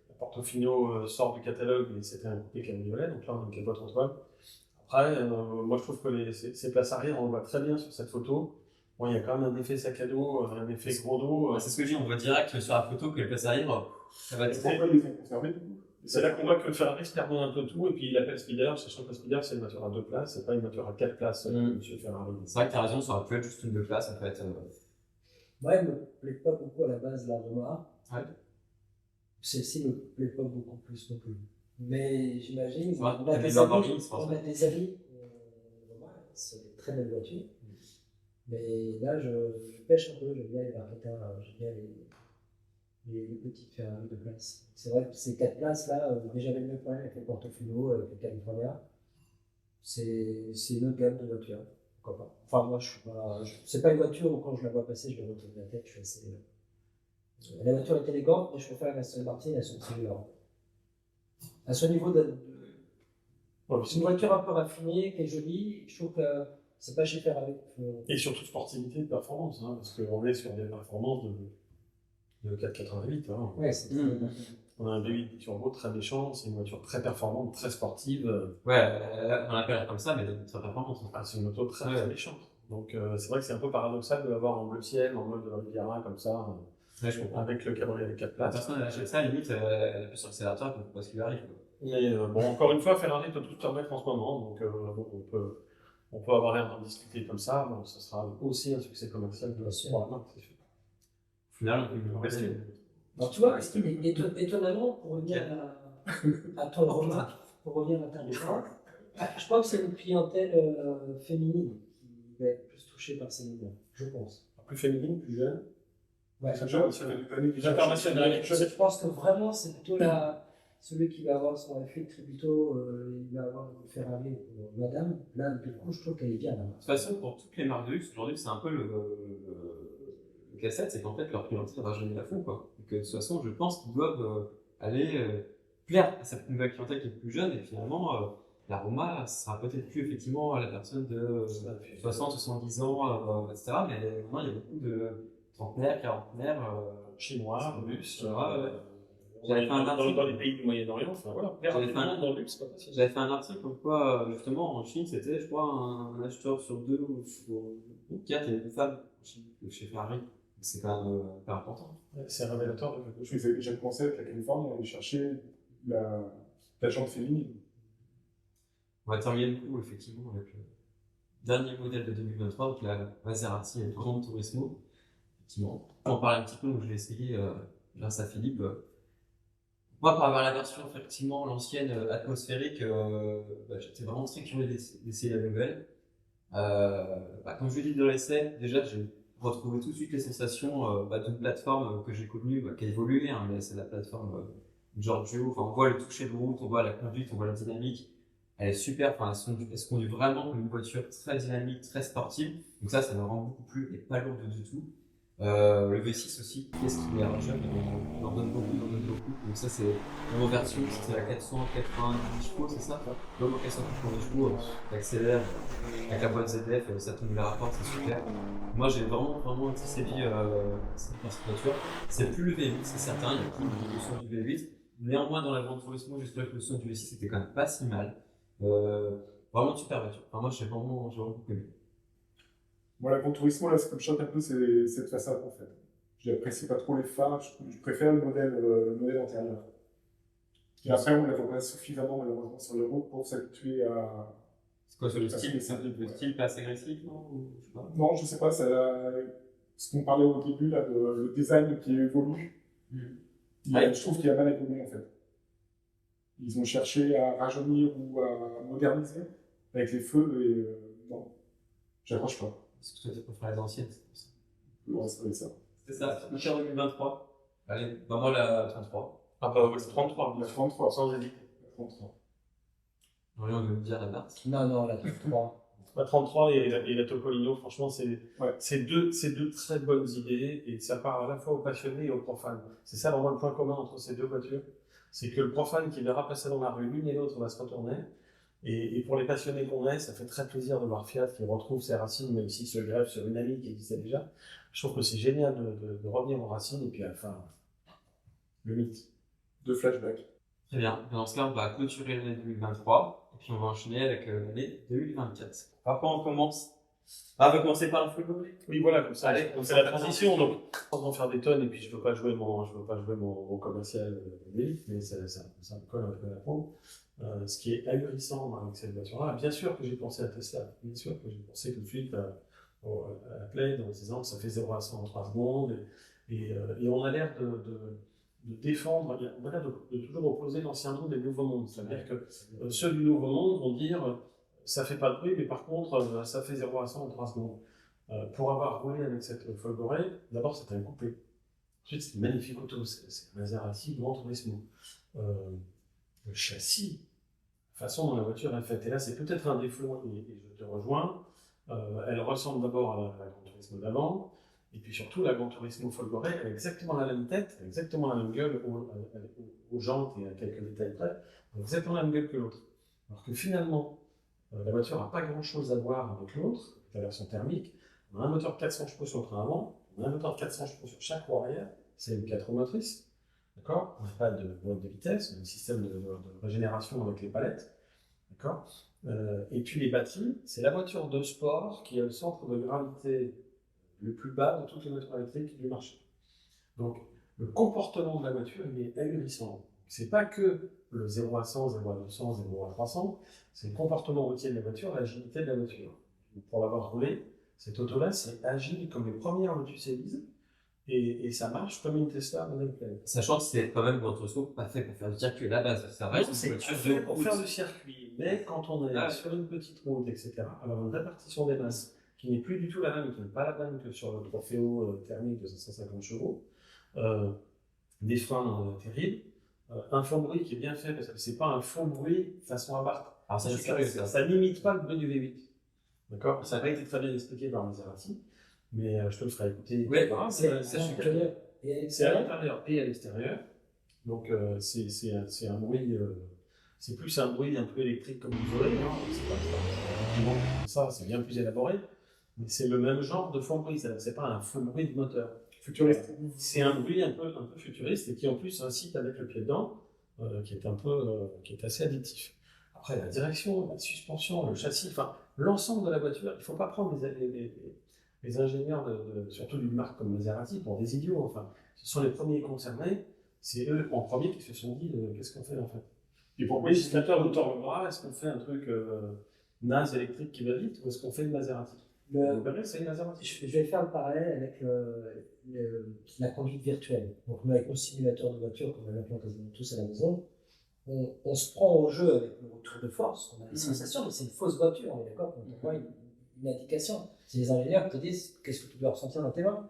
La Portofino sort du catalogue, mais c'était un coupé cabriolet, donc là on a une capote en toile. Après, moi je trouve que ces places arrière, on le voit très bien sur cette photo. Bon, il y a quand même un effet sac à dos, un effet gros dos. C'est ce que je dis, on voit direct sur la photo que les places arrière, ça va être. Pourquoi ils ont conservé du coup? C'est là qu'on voit que Ferrari se perdonne un peu tout, et puis il l'appelle Spider, sachant que la Spider c'est une voiture à 2 places, c'est pas une voiture à 4 places, monsieur Ferrari. C'est vrai que tu as raison, ça aurait pu être juste une 2 places en fait. Moi, elle me plaît pas beaucoup à la base, la Roma. Ouais. Celle-ci me plaît pas beaucoup plus non plus. Mais j'imagine, Ouais, on a des avis, c'est des très belles voitures. Mais là, je pêche un peu, j'aime bien les Barretta, j'aime bien les petites Ferrari de place. C'est vrai que ces 4 places là, déjà le même problème avec les Portofino, avec les California. C'est une autre gamme de voitures. Pourquoi pas? Enfin, moi, je suis pas. C'est pas une voiture où quand je la vois passer, je vais retourner la tête, je suis assez. La voiture est élégante, mais je préfère la Aston Martin à son petit à ce niveau c'est une voiture un peu raffinée, qui est jolie. Je trouve que c'est pas chez Ferrari. Et surtout sportivité de performance, hein, parce qu'on est sur des performances de 488. Hein. Ouais, c'est On a un V8 turbo très méchant, c'est une voiture très performante, très sportive. Ouais, on l'appelle comme ça, mais elle est très performante. Ah, c'est une moto très méchante. Donc c'est vrai que c'est un peu paradoxal de l'avoir en bleu ciel, en mode Riviera comme ça, je comprends. avec le cabriolet avec 4 La places. personne elle achète ça, limite, elle appuie sur l'accélérateur pour pas ce qui lui arrive. Mais bon, encore une fois, Ferrari peut tout se permettre en ce moment, donc on peut avoir l'air d'en discuter comme ça, bon, ça sera aussi un succès commercial de la sûr. Voilà, c'est sûr. final, on peut rester. Alors, tu vois, étonnamment, pour revenir à ton remarque, pour revenir à ta remarque, je crois que c'est une clientèle féminine qui va être plus touchée par ces médias, je pense. Plus féminine, plus jeune. Ouais, C'est déjà, ça fait des années que International. je pense que vraiment, c'est plutôt celui qui va avoir son F8 Tributo, il va avoir une Ferrari Madame. Là, du coup, je trouve qu'elle est bien. Là. De toute façon, pour toutes les marques de luxe, aujourd'hui, c'est un peu le casse-tête, c'est qu'en fait, leur clientèle va jamais la fond, quoi. Et que de toute façon, je pense qu'ils doivent aller plaire à cette nouvelle clientèle qui est plus jeune, et finalement, la Roma sera peut-être plus effectivement la personne de 60, 70 ans, etc. Mais maintenant, il y a beaucoup de trentenaires, quarantenaires, Chinois, russe. J'avais fait un article dans les pays du Moyen-Orient, enfin voilà, J'avais fait un- dans le luxe, c'est pas facile. J'avais fait un article comme quoi, justement, en Chine, c'était, je crois, un acheteur sur 2 ou sur 4, il y avait des femmes en Chine, chez Ferrari. C'est quand même pas important. C'est révélateur de quelque chose. J'ai commencé avec la Californie, on allait chercher la jante féminine. On va terminer le coup, effectivement, avec le dernier modèle de 2023, donc la Maserati Gran Turismo. Effectivement. On en parle un petit peu, donc je l'ai essayé grâce à Philippe. Moi, par avoir la version, effectivement, l'ancienne atmosphérique, j'étais vraiment très curieux d'essayer la nouvelle. Comme je l'ai dit dans l'essai, déjà, j'ai retrouvé tout de suite les sensations d'une plateforme que j'ai connue, qui a évolué, hein, mais c'est la plateforme Giorgio. Enfin, on voit le toucher de route, on voit la conduite, on voit la dynamique. Elle est super, enfin, elle se conduit vraiment comme une voiture très dynamique, très sportive. Donc ça me rend beaucoup plus et pas lourde du tout. Le V6 aussi, qu'est-ce qu'il est jeune, il en donne beaucoup, Donc ça c'est en version, c'était à 490 chevaux, c'est ça? Donc à 490 chevaux, t'accélères avec la boîte ZF, ça tombe les rapports, c'est super. Moi j'ai vraiment été séduit par cette voiture. C'est plus le V8, c'est certain, il y a plus le son du V8. Néanmoins dans la Gran Turismo, j'ai trouvé que le son du V6 était quand même pas si mal. Vraiment une super voiture. Enfin, moi j'ai vraiment beaucoup aimé. Moi, la Gran Turismo, là, ce qui me choque un peu, c'est cette façade, en fait. J'apprécie pas trop les phares, je préfère le modèle antérieur. Et après, on ne la voit pas suffisamment, malheureusement, sur le route pour s'habituer à. C'est quoi sur le Parce style? que C'est le style pas assez agressif, non? Ou je sais pas. Non, je sais pas, ce qu'on parlait au début, là, le design qui évolue, je trouve qu'il a mal évolué, en fait. Ils ont cherché à rajeunir ou à moderniser avec les feux, et non, j'accroche pas. Parce que toi, tu préfères les anciennes, c'est pour ça. Ouais, ça doit être ça. C'était ça, Moteur 2023. Allez, moi la 33. Ah bah, le 33, La 33. sans hésiter. La 33. Rien de me dire la Marthe. Non, la 3. La 33 et la Topolino, franchement, Ouais. c'est deux très bonnes idées et ça parle à la fois aux passionnés et aux profanes. C'est ça vraiment le point commun entre ces deux voitures. C'est que le profane qui verra passer dans la rue, l'une et l'autre va se retourner. Et pour les passionnés qu'on est, ça fait très plaisir de voir Fiat qui retrouve ses racines, même s'il se greffe sur une amie qui existait déjà. Je trouve que c'est génial de revenir aux racines et puis à la fin, le mythe. De flashback. Très bien. Dans ce cas, on va clôturer l'année 2023 et puis on va enchaîner avec l'année 2024. Par quoi on commence? On va commencer par le full body. Oui, voilà, comme ça, Allez, on fait la transition. Donc, on va faire des tonnes et puis je veux pas jouer mon commercial d'élite, mais ça me colle un peu à la peau. Ce qui est ahurissant avec cette voiture-là, bien sûr que j'ai pensé à Tesla, bien sûr que j'ai pensé tout de suite à la Play en disant que ça fait 0 à 100 en 3 secondes et on a l'air de défendre, on a l'air de toujours opposer l'ancien monde et le nouveau monde. C'est-à-dire que ceux du nouveau monde vont dire ça fait pas de bruit, mais par contre ça fait 0 à 100 en 3 secondes. Pour avoir roulé avec cette Folgoré, d'abord c'était un coupé. Ensuite c'est une magnifique auto, c'est un Maserati Gran Turismo. Le châssis, la façon dont la voiture est faite, et là c'est peut-être un défaut, et je te rejoins, elle ressemble d'abord à la Gran Turismo d'avant, et puis surtout la Gran Turismo Folgoré, elle a exactement la même tête, exactement la même gueule aux jantes et à quelques détails près, exactement la même gueule que l'autre. Alors que finalement, la voiture n'a pas grand-chose à voir avec l'autre, avec la version thermique. On a un moteur de 400 chevaux sur le train avant, on a un moteur de 400 chevaux sur chaque roue arrière, c'est une 4 roues motrices. D'accord? On n'a pas de boîte de vitesse, on a un système de régénération avec les palettes. D'accord? Et puis les batteries, c'est la voiture de sport qui a le centre de gravité le plus bas de toutes les voitures électriques du marché. Donc le comportement de la voiture, il est ahurissant. C'est pas que le 0 à 100, 0 à 200, 0 à 300, c'est le comportement routier de la voiture, l'agilité de la voiture. Pour l'avoir roulé, cette auto-là, c'est agile comme les premières Lotus Elise. et ça marche comme une Tesla modèle pleine. Sachant que c'est quand même Gran Turismo pas fait pour faire du circuit à la base, ça reste C'est une voiture fait de pour route. faire du circuit, mais quand on est sur une petite route, etc., alors une répartition des masses qui n'est plus du tout la même, qui n'est pas la même que sur le Trofeo thermique de 550 chevaux, des freins terribles, un fond de bruit qui est bien fait, parce que c'est pas un fond de bruit façon Abarth. Alors ça, je suis curieux, Ça n'imite pas le bruit du V8. D'accord. Ça n'a pas été très bien expliqué par Maserati, mais je te le ferai écouter. Ouais, ça, C'est je suis curieux. et C'est à l'intérieur et à l'extérieur. Donc c'est un bruit, c'est plus un bruit un peu électrique comme une volée. Hein. Ça, c'est bien plus élaboré. Mais c'est le même genre de fond de bruit. C'est pas un fond de bruit de moteur. Futuriste. C'est un bruit un peu futuriste et qui en plus incite à mettre le pied dedans, qui est assez addictif. Après, la direction, la suspension, le châssis, enfin, l'ensemble de la voiture, il ne faut pas prendre les ingénieurs, surtout d'une marque comme Maserati, pour des idiots. Enfin, ce sont les premiers concernés, c'est eux en premier qui se sont dit qu'est-ce qu'on fait en fait. Et pour le législateur nous tord le bras, est-ce qu'on fait un truc naze électrique qui va vite ou est-ce qu'on fait une Maserati? Vous verrez, c'est une Maserati. Je vais faire le parallèle avec la conduite virtuelle. Donc, nous, avec nos simulateurs de voiture, qu'on a quasiment tous à la maison, on se prend au jeu avec le retour de force, on a des sensations, mais c'est une fausse voiture, on est d'accord, on voit une indication. C'est les ingénieurs qui te disent qu'est-ce que tu dois ressentir dans tes mains.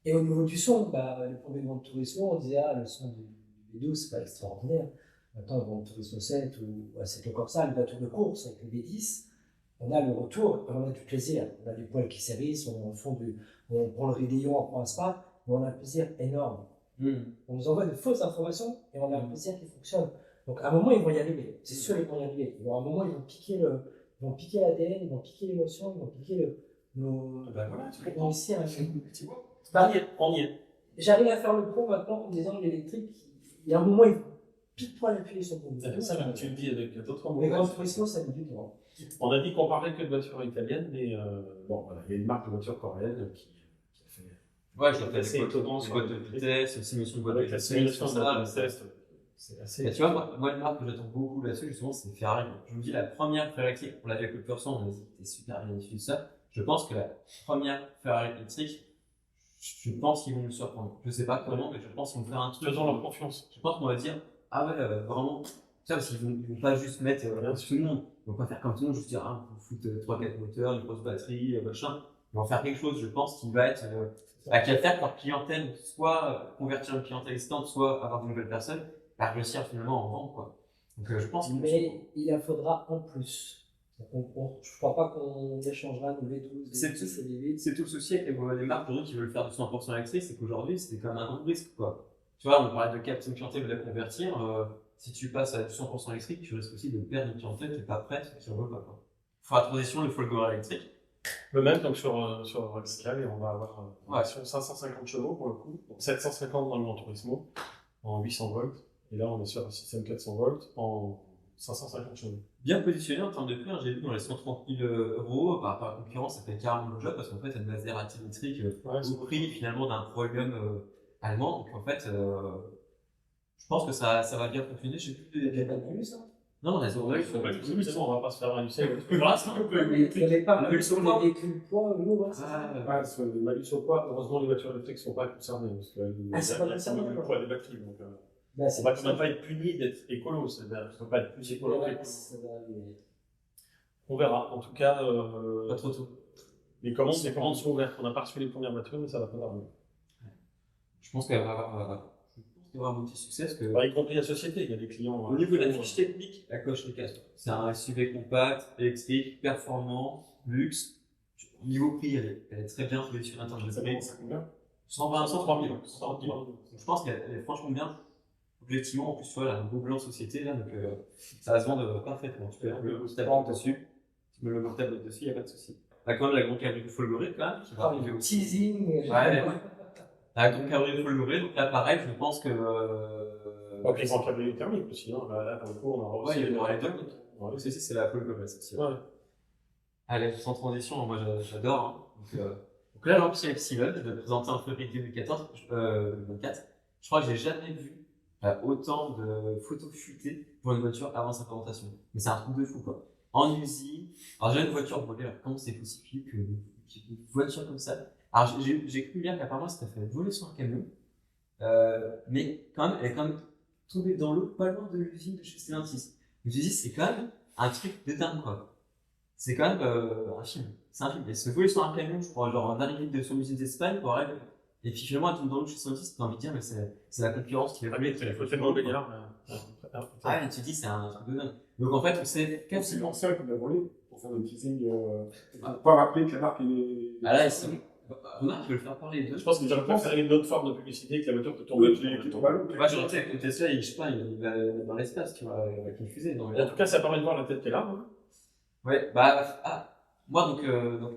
Et au niveau du son, le premier Gran Turismo, on disait le son du V12, c'est pas extraordinaire. Maintenant, le Gran Turismo 7, c'est encore ça, une voiture de course avec le V10, on a le retour, on a du plaisir. On a du poil qui s'érisse, on prend le raidillon, on prend un spa, mais on a un plaisir énorme. On nous envoie de fausses informations et on a un plaisir qui fonctionne. Donc à un moment, ils vont y arriver. C'est sûr, ils vont y arriver. À un moment, ils vont piquer l'ADN, ils vont piquer l'émotion, ils vont piquer Voilà, tu comprends. Tu vois, on y est. J'arrive à faire le pont maintenant en disant l'électrique, il y a un moment, il faut pile-poil appuyer sur le bouton. Tu le dis avec d'autres mots. Mais Gran Turismo, ça met du temps. On a dit qu'on parlait que de voitures italiennes, mais bon, voilà, il y a une marque de voiture coréenne qui a fait. Ouais, je l'ai C'est étonnant. les boîtes de vitesse, simulation de boîte de Avec la vitesse, simulation de ça, la vitesse, c'est assez. Et tu vois, moi, une marque que j'attends beaucoup là-dessus, justement, c'est Ferrari. Je vous dis, la première Ferrari électrique, on l'a vu avec le Pur Sang, on a dit que c'était super bien issu de ça. Je pense que la première Ferrari électrique, je pense qu'ils vont nous surprendre. Je sais pas comment, mais je pense qu'ils vont faire un truc. Faisons leur confiance. Je pense qu'on va dire, ah ouais, vraiment. Ça, parce qu'ils vont pas juste mettre tout le monde. Ils vont pas faire comme tout le monde, juste dire, ah, vous foutre 3-4 moteurs, une grosse batterie, machin. Ils vont faire quelque chose, je pense, qui va être, qui va faire que leur clientèle, soit convertir une clientèle existante, soit avoir de nouvelles personnes, à réussir finalement à en vendre, quoi. Donc, je pense Mais il en faudra en plus. Je ne crois pas qu'on échangera nos V12, C'est V10 et V8. c'est tout le souci avec les marques aujourd'hui qui veulent faire du 100% électrique, c'est qu'aujourd'hui, c'était quand même un grand risque, quoi. Tu vois, on parlait de capter une clientèle et de la convertir. Si tu passes à du 100% électrique, tu risques aussi de perdre une clientèle qui n'est pas prête, qui ne veut pas, quoi. Il faut la transition, il faut le Gora électrique. Le même, donc sur Scal, et on va avoir une version 550 chevaux pour le coup, donc 750 dans le Gran Turismo, en 800 volts, et là on est sur un système 400 volts en 550 chevaux. Bien positionné en termes de prix, j'ai vu dans les 130 000 euros, par rapport à la concurrence, ça fait carrément le job, parce qu'en fait, c'est une Maserati électrique au prix finalement d'un Prolium allemand, donc en fait, je pense que ça va bien fonctionner. Je sais plus Il n'y a pas de bonus, ça? Non, on a zéro. On va pas se faire un essai. Il n'y avait pas de sur les véhicules poids lourds. Ah, sur le malus au poids, heureusement les voitures électriques ne sont pas concernées, parce que c'est pas concerné, le poids des batteries. Donc, Bah, on va quand même pas être puni d'être écolo, c'est-à-dire qu'on ne peut pas être plus écolo qu'écolo. On verra. En tout cas, Pas trop tôt. les commandes sont ouvertes. On n'a pas reçu les premières voitures, mais ça va pas tarder. Je pense qu'elle va avoir un petit succès parce que. Y compris la société, il y a des clients. Au niveau de la fiche technique, la coche les casse. C'est un SUV compact, électrique, performant, luxe. Niveau prix, elle est très bien positionnée en termes de prix. 120, 103 000. Je pense qu'elle est franchement bien. Objectivement, en plus, tu vois, elle a un beau blanc société, là, donc ça va se vendre parfaitement. Tu peux mettre le logo tableau dessus. Tu mets le logo tableau dessus, il n'y a pas de souci. T'as quand même la grande cabine folgorée, quand même, qui va arriver au teasing. Ouais. La grande cabine folgorée, donc là, pareil, je pense que. Les grands cabinets thermiques aussi, hein. Là, pour le coup, on aura aussi. Ouais, il y aura les deux. Oui, c'est la folgorée, celle-ci. Ouais. Allez, sans transition, moi j'adore. Hein. Donc là, l'Empire Epsilon, je vais présenter en février 2024. Je crois que j'ai jamais vu autant de photos futées pour une voiture avant sa présentation. Mais c'est un truc de fou, quoi. En usine, alors j'ai une voiture volée, alors comment c'est possible qu'une voiture comme ça Alors, j'ai cru lire qu'apparemment, c'était fait voler sur un camion. Mais quand même, elle est quand même tombée dans l'eau, pas loin de l'usine de chez Stellantis. Je me suis dit, c'est quand même un truc de dingue, quoi. C'est quand même un film. C'est un film. Et se voler sur un camion, je crois, genre, d'arriver sur l'usine d'Espagne, pour elle. Et puis finalement, elle tombe dans l'eau chez Stellantis, t'as envie de dire, mais c'est la concurrence qui fait Ah oui, il faut tellement de milliards. Ah, et tu dis, c'est un truc de dingue. Donc en fait, on sait C'est quasiment. l'ancien qui l'a volé pour faire des teasings. Pour pas rappeler que la marque est. Ah là, Renard, tu veux le faire parler de. Je pense qu'ils auraient préféré une autre forme de publicité que la voiture qui tombe Qui tombe à l'eau. Moi, j'aurais dit que Tesla, je sais pas, il va dans l'espace, tu vois, avec une fusée. Non, mais En tout cas, ça permet de voir la tête qu'elle a. Hein. ouais, moi, donc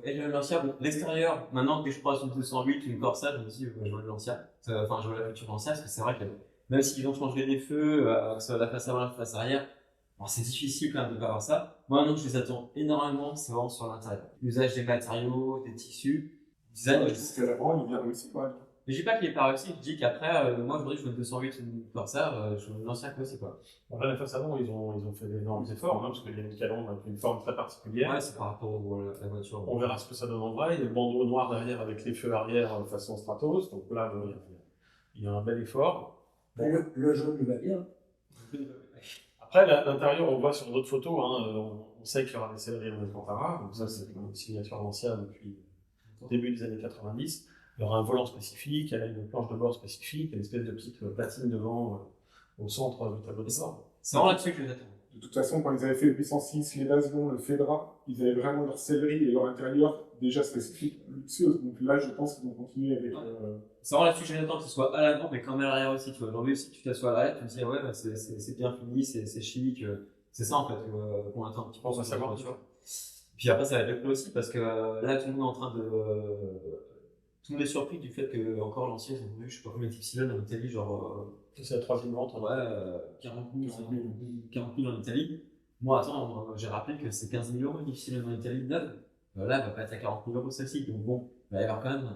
Elio Lancia, bon, l'extérieur, maintenant que je passe une 208, une Corsa, je me dis, je vois le Lancia. Enfin, je vois la voiture Lancia, parce que c'est vrai que même s'ils ont changé les feux, que ce soit la face avant, la face arrière, bon, c'est difficile quand même de pas avoir ça. Moi, non, je les attends énormément, c'est vraiment sur l'intérieur. L'usage des matériaux, des tissus, design. Parce que l'avant, il vient réussi quand même. Mais je dis pas qu'il est pas réussi, je dis qu'après, moi aujourd'hui je veux une 208, une Corsa, je veux une ancienne aussi, quoi. Bon, là, la face avant, ils ont fait d'énormes efforts, hein, parce qu'il y a une calandre avec une forme très particulière. Ouais, c'est par rapport à la voiture. On verra ce que ça donne en vrai. Il y a le bandeau noir derrière avec les feux arrière façon Stratos. Donc là, il y a un bel effort. Bon, le jaune lui va bien. Après, l'intérieur, on voit sur d'autres photos, hein, on sait qu'il y aura des selleries en Alcantara. Donc ça, c'est une signature d'ancien depuis le début des années 90. Il y aura un volant spécifique, elle a une planche de bord spécifique, une espèce de petite platine devant au centre du tableau de bord. C'est vraiment là-dessus que je les attends. De toute façon, quand ils avaient fait le 806, l'évasion, le Fedra, ils avaient vraiment leur sellerie et leur intérieur déjà spécifique, luxueux. Donc là, je pense qu'ils vont continuer avec. C'est vraiment là-dessus que je les attends, que ce soit à l'avant, mais quand même à l'arrière aussi. Tu vois, aujourd'hui, si tu t'assois à l'arrière, tu te dis, ouais, bah, c'est bien fini, c'est chic. C'est ça en fait qu'on attend un petit peu. On va savoir. Puis après, ça va être le prix aussi, parce que là, tout le monde est en train de. Tout le monde est surpris du fait que, encore l'ancien, ils ont vendu, je sais pas combien d'Ypsilon en Italie, genre. C'est la troisième vente. Ouais, 40 000 en Italie. Moi, attends, j'ai rappelé que c'est 15 000 euros Ypsilon en Italie neuve. Là, elle va pas être à 40 000 euros celle-ci. Donc bon, il va y avoir quand même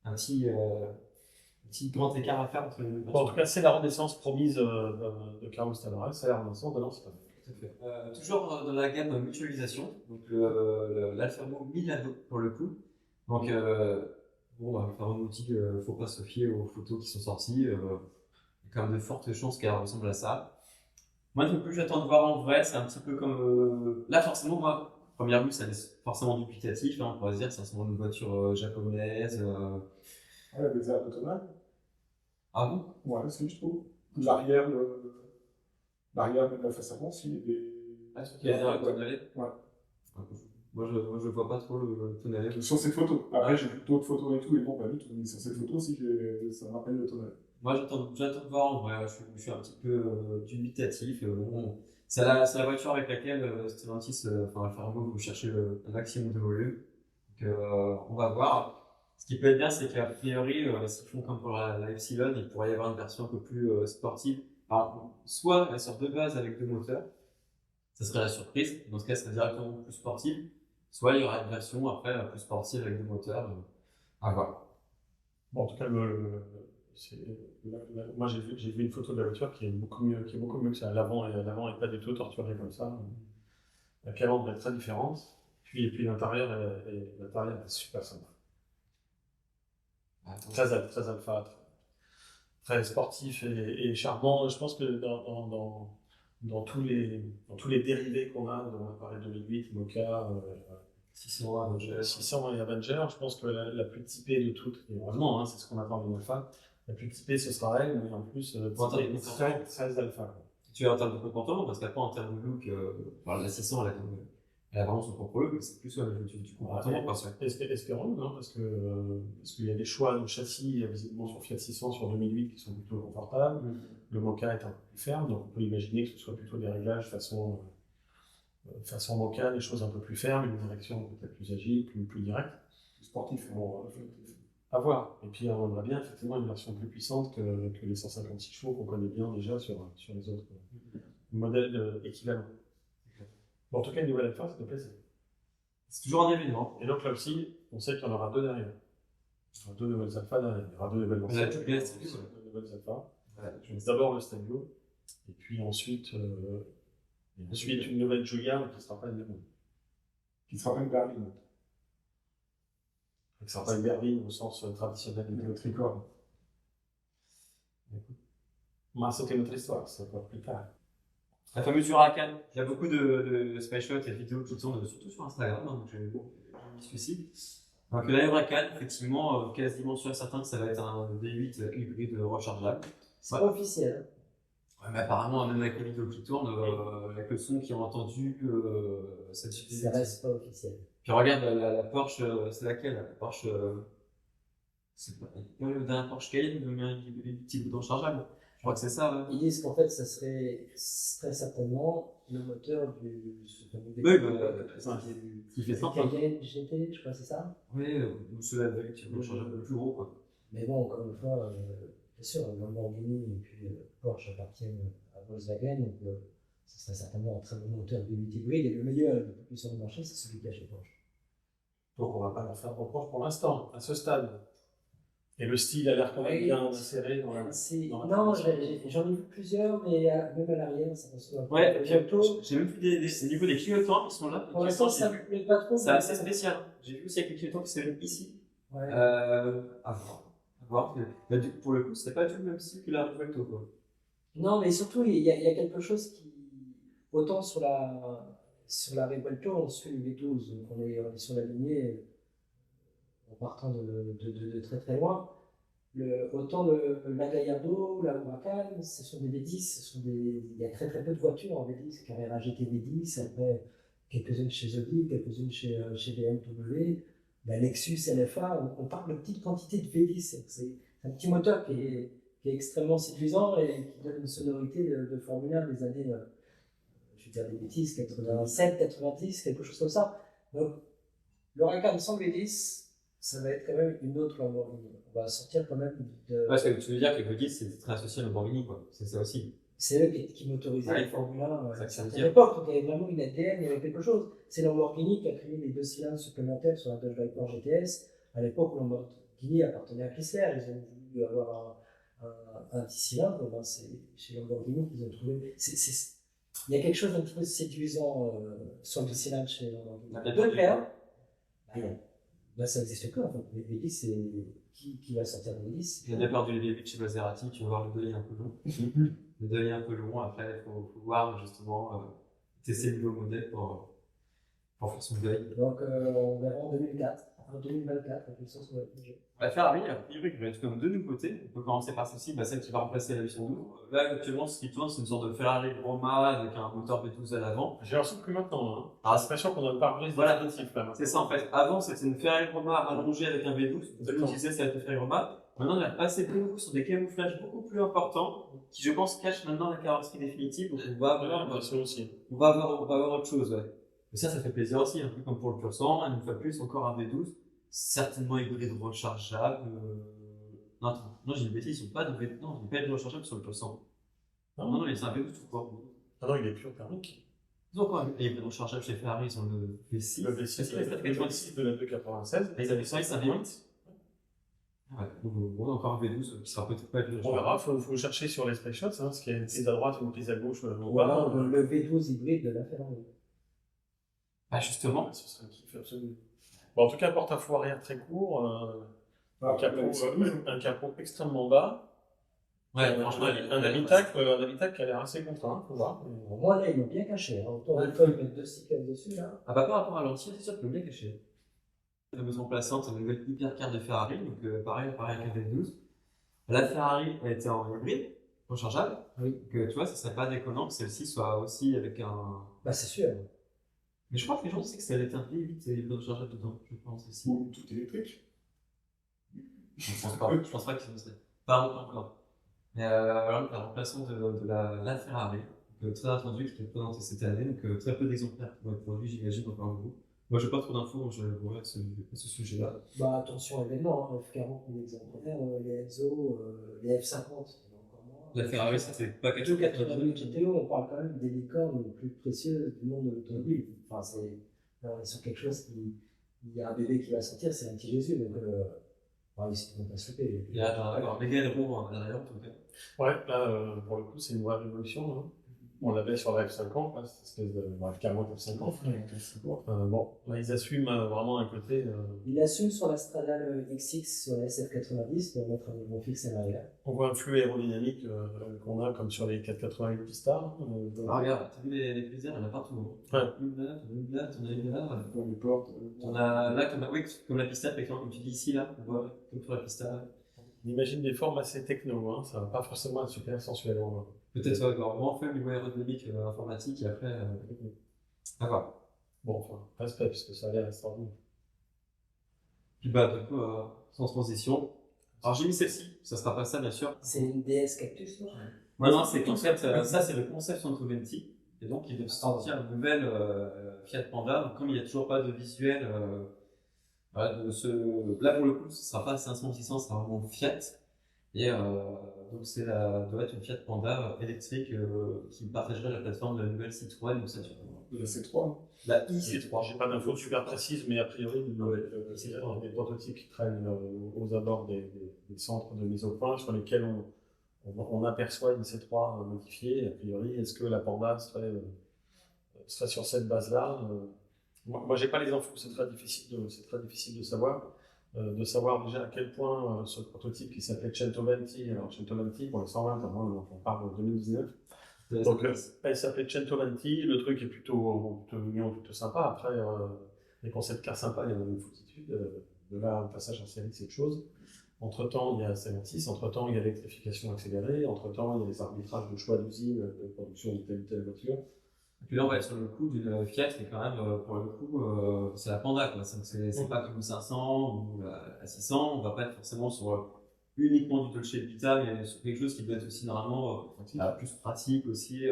un petit grand écart à faire entre les deux. Bon, en tout cas, c'est la renaissance promise de Carlos Tavares, c'est la renaissance de l'ancien. Tout à fait. Toujours dans la gamme mutualisation, donc l'Alfa Romeo Milano pour le coup. Donc bon, Alfa Romeo dit qu'il ne faut pas se fier aux photos qui sont sorties. Il y a quand même de fortes chances qu'elle ressemble à ça. Moi, non plus, j'attends de voir en vrai. C'est un petit peu comme là, forcément, moi, première vue, ça laisse forcément dubitatif. Hein, on pourrait se dire que c'est une voiture japonaise. Ouais, des airs autonomes. Ah bon? Ouais, c'est je trouve. L'arrière, même la face avant, s'il y a des. Ah, c'est qu'il y a des airs autonomes. Ouais. Moi, je vois pas trop le tonnelet. Sur cette photo. Après, j'ai vu d'autres photos et tout, et bon, pas du tout. Mais sur cette photo aussi, ça me rappelle le tonnelet. Moi, j'attends de voir en vrai. Je suis un petit peu dubitatif. Bon, c'est la voiture avec laquelle Stellantis, enfin Alfa Romeo, vous cherchez le maximum de volume. Donc, on va voir. Ce qui peut être bien, c'est qu'à priori, s'ils font comme pour la Epsilon, il pourrait y avoir une version un peu plus sportive. Alors, soit elle sort de base avec deux moteurs, ça serait la surprise. Dans ce cas, ça serait directement plus sportive. Soit il y aura une version après plus sportive avec deux moteurs. À voir. Bon, en tout cas, moi j'ai vu une photo de la voiture qui est beaucoup mieux que ça. L'avant est pas du tout torturé comme ça. La calandre est très différente. Puis l'intérieur est super sympa. Très alpha, très sportif et charmant. Je pense que dans tous les dérivés qu'on a, on a parlé de 2008, Mocha, 600 et Avenger, je pense que la plus typée de toutes, et heureusement, hein, c'est ce qu'on attend d'une alpha, la plus typée ce sera elle, mais en plus très alpha. Tu es en termes de comportement, parce qu'après en termes de look, la 600 elle a vraiment son propre look, mais c'est plus du comportement. Espérons, hein, parce qu'il y a des choix de châssis visiblement sur Fiat 600 sur 2008 qui sont plutôt confortables. Le Mocha est un peu plus ferme, donc on peut imaginer que ce soit plutôt des réglages façon Mocha, des choses un peu plus fermes, une direction peut-être plus agile, plus directe. Sportif. Bon, à voir. Et puis on aimerait bien effectivement une version plus puissante que les 156 chevaux qu'on connaît bien déjà sur les autres modèles équivalents. Bon, en tout cas, une nouvelle alpha, ça fait plaisir. C'est toujours un événement. Et donc là aussi, on sait qu'il y en aura deux derrière. Il y aura deux nouvelles alphas derrière. Il y aura deux nouvelles anciennes. Deux nouvelles alphas. D'abord le Stelvio, et puis ensuite une nouvelle Giulia, mais qui ne sera pas une Lemon. Qui sera pas une berline. que ça pas une berline au sens traditionnel du tricorne. Mais c'était notre histoire, c'est pas plus tard. La fameuse Huracan. Il y a beaucoup de splashots et de vidéos qui tournent surtout sur Instagram, hein, donc je m'y suis aussi. Donc la Huracan, effectivement, quasiment sûr et certain que ça va être un V8 hybride rechargeable. C'est pas officiel. Ouais, mais apparemment, même avec les vidéos qui tournent, avec le son qu'ils ont entendu, ça suffit. Ça reste pas officiel. Puis regarde la Porsche, c'est laquelle la Porsche, c'est pas le dernier Porsche Cayenne, il met un petit bouton rechargeable. Je crois que c'est ça. Ouais. Ils disent qu'en fait, ça serait très certainement le moteur du Oui, qui fait ça. Cayenne GT, je crois que c'est ça. Oui, ou cela avec un petit bouton rechargeable plus gros, quoi. Mais bon, encore une fois, bien sûr, Lamborghini et puis Porsche appartiennent à Volkswagen, donc ce serait certainement un très bon moteur V8 hybride, et le meilleur, le plus puissant du marché, c'est celui qui a chez Porsche. Donc on va pas leur faire de reproche pour l'instant, à ce stade. Et le style a l'air quand même bien inséré dans la... Non, j'en ai vu plusieurs, mais même à l'arrière, ça ressemble un peu. Ouais, j'ai même vu des niveaux des clignotants qui sont là. Pour l'instant, ça ne me plaît pas trop. C'est assez spécial. J'ai vu aussi avec les clignotants qui s'appellent ici. Ouais. À voir. Mais pour le coup, c'est pas du tout le même style que la Revuelto, quoi. Non, mais surtout, il y a quelque chose qui. Autant sur la Revuelto, on suit le V12, donc on est sur la lignée en partant de très très loin. Autant la Gallardo, la Huracan, ce sont des V10, il y a très très peu de voitures en V10, Carrera GT V10, après quelques-unes chez Audi, quelques-unes chez BMW, la Lexus LFA, on parle de petites quantités de V10, c'est un petit moteur qui est extrêmement séduisant et qui donne une sonorité de Formule 1 des années, je vais dire des bêtises, 87, 90, quelque chose comme ça. Donc l'Huracan sans V10, ça va être quand même une autre Lamborghini. On va sortir quand même de. Parce que tu veux dire que le V10 c'était très associé à Lamborghini, quoi. C'est ça aussi. C'est eux qui motorisaient Ouais, les Formule 1 à certaine époque, donc il y avait vraiment une ADN, il y avait quelque chose. C'est Lamborghini qui a créé les 2 cylindres supplémentaires sur la Dodge Viper GTS. À l'époque où Lamborghini appartenait à Chrysler, ils ont voulu avoir un petit cylindre, ben c'est chez Lamborghini qu'ils ont trouvé. Il y a quelque chose d'un petit peu séduisant sur le cylindre chez Lamborghini. Deux clairs. Là, ça n'existe plus en fait. Les V10, c'est qui va sortir des V10. J'ai bien perdu les V8 chez Maserati, tu vas voir le deuil un peu long. Le deuil un peu long, après il faut voir justement tester le nouveau modèle pour faire son deuil. Donc on verra en 2004, en 2024, la puissance va être jeu. La Ferrari, a priori, il va être comme deux nouveautés. On peut commencer par celle-ci, celle qui va remplacer la 812. Là, actuellement, ce qui tourne, c'est une sorte de Ferrari Roma avec un moteur V12 à l'avant. J'ai l'impression que maintenant, hein. Ah, c'est pas sûr qu'on donne pas plus voilà, définitif là. c'est ça en fait. Avant, c'était une Ferrari Roma allongée avec un V12. Tout le monde disait que c'était une Ferrari Roma. Maintenant, on a passé beaucoup sur des camouflages beaucoup plus importants qui, je pense, cachent maintenant la carrosserie définitive. Donc, on va avoir autre chose, ouais. Mais ça fait plaisir aussi, un peu comme pour le pur sang. Une fois de plus, encore un V12. Certainement hybride rechargeable. Non, j'ai une bêtise, ils n'ont pas de V12. Non, ils n'ont pas de rechargeable sur le pur sang. Non, c'est un V12 tout court. Ah non, il est pur thermique. Ils ont encore un hybride rechargeable chez Ferrari, ils ont le V6. Le V6, le V6 de la 296. Et ils avaient ça, c'est un V8. Ouais, donc on a encore un V12 qui sera peut-être pas le On verra, il faut chercher sur les spray-shots, hein, parce qu'il y a une prise à droite ou une prise à gauche. Voilà, le V12 hybride de la Ferrari. Ah, justement. Ce serait un kiff absolu. Bon, en tout cas, porte-à-faux arrière très court, un capot extrêmement bas. Ouais, franchement, un habitacle qui a l'air assez contraint, faut voir. Pour moi, là, ils l'ont bien caché. Hein. Autant Alpha, ils mettent 2 stickers dessus, là. Ah bah, par rapport à l'ancien, c'est sûr qu'ils l'ont bien caché. La fameuse remplaçante, une nouvelle hypercar de Ferrari, donc pareil avec un V12. La Ferrari a été en hybride, rechargeable. Oui. Donc, tu vois, ça serait pas déconnant que celle-ci soit aussi avec un. Bah, c'est sûr. Mais je crois que les gens disaient que ça allait être un V8 et rechargeable dedans, je pense aussi. Ou tout électrique. Je pense pas que ce serait. Pas encore. Mais alors, la remplaçante de la Ferrari, très attendue, qui est présentée cette année, donc très peu d'exemplaires qui vont être produits, j'imagine, encore beaucoup. Moi, j'ai pas trop d'infos, je vois à ce sujet-là. Bah, attention événement, hein, F40, les exemplaires, les Enzo, les F50. La Ferrari, c'était pas quelque chose. 88 GTO, on parle quand même des licornes les plus précieuses du monde de l'automobile. Enfin, on est sur quelque chose il y a un bébé qui va sortir, c'est un petit Jésus, donc ils vont pas se louper. Il y a un méga héros derrière, en tout cas. Ouais, là, pour le coup, c'est une vraie révolution. Hein. On l'avait sur la F50, là, cette espèce de F40, F50. Bon, là, ils assument vraiment un côté. Il assume sur la Stradale XX, sur la SF90, de mettre un niveau fixe à l'arrière. On voit un flux aérodynamique qu'on a comme sur les 488 Pistard. Regarde, t'as vu les plaisirs, il y en a partout. Ouais. Une là, on a une là. Dans les portes. On a là, comme la Pista, par exemple, comme tu dis ici, là, on voit comme sur la Pista. On imagine des formes assez techno, hein, ça va pas forcément être super sensuel. Peut-être vraiment faire niveau aérodynamique informatique et après. À voir. Bon, enfin, respect, parce que ça a l'air extraordinaire. Puis bah, du coup, sans transition. Alors j'ai mis celle-ci, ça sera pas ça bien sûr. C'est une DS Cactus, non? Non, c'est concept, ça c'est le concept 120. Et donc il doit sortir une nouvelle Fiat Panda. Donc, comme il n'y a toujours pas de visuel, voilà, là pour le coup, ce sera pas 500-600, ce sera vraiment Fiat. Et donc doit être une Fiat Panda électrique qui partagerait la plateforme de la nouvelle Citroën ou Saturn. La C3. La i-C3. J'ai pas d'infos super précises, mais a priori, il y a des prototypes qui traînent aux abords des centres de mise au point sur lesquels on aperçoit une C3 modifiée. A priori, est-ce que la Panda serait sur cette base-là? Moi, j'ai pas les infos, c'est très difficile de savoir. De savoir déjà à quel point ce prototype qui s'appelait 120, alors 120 pour les 120, on parle de 2019. Donc elle s'appelait 120, le truc est plutôt mignon, plutôt sympa. Après, les concepts cars sympas, il y en a une foutitude. De là, un passage en série, c'est autre chose. Entre-temps, il y a Stellantis, entre-temps, il y a l'électrification accélérée, entre-temps, il y a les arbitrages de choix d'usine, de production de telle ou telle voiture. Et puis là, on va être sur le coup d'une Fiat qui est quand même, pour le coup, c'est la Panda, quoi. C'est pas comme 500 ou la 600, on va pas être forcément sur uniquement du Dolce Vita, mais sur quelque chose qui doit être aussi normalement plus pratique aussi.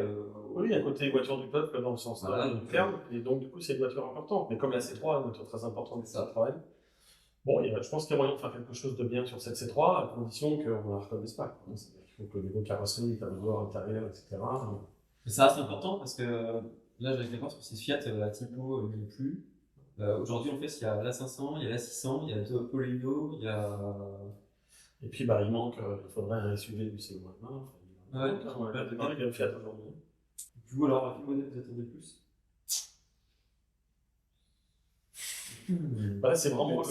Oui, à côté voiture du peuple, dans le sens Voilà, du terme, et donc du coup, c'est une voiture importante. Mais comme la C3, une voiture très importante de ça travail. Bon, je pense qu'il y a moyen de faire quelque chose de bien sur cette C3, à condition qu'on ne la reconnaisse pas. C'est-à-dire qu'il faut que le niveau carrosserie, le tableau intérieur, etc. Mais ça reste important parce que là, j'avais d'accord sur ces Fiat, la Tipo, il n'y a plus. Aujourd'hui, en fait, il y a la 500, il y a la 600, il y a deux Polino, il y a. Et puis, bah, il faudrait un SUV du C1. Ouais, il y a le Fiat aujourd'hui. Vous, alors, à quel modèle vous attendez plus? Bah, c'est vraiment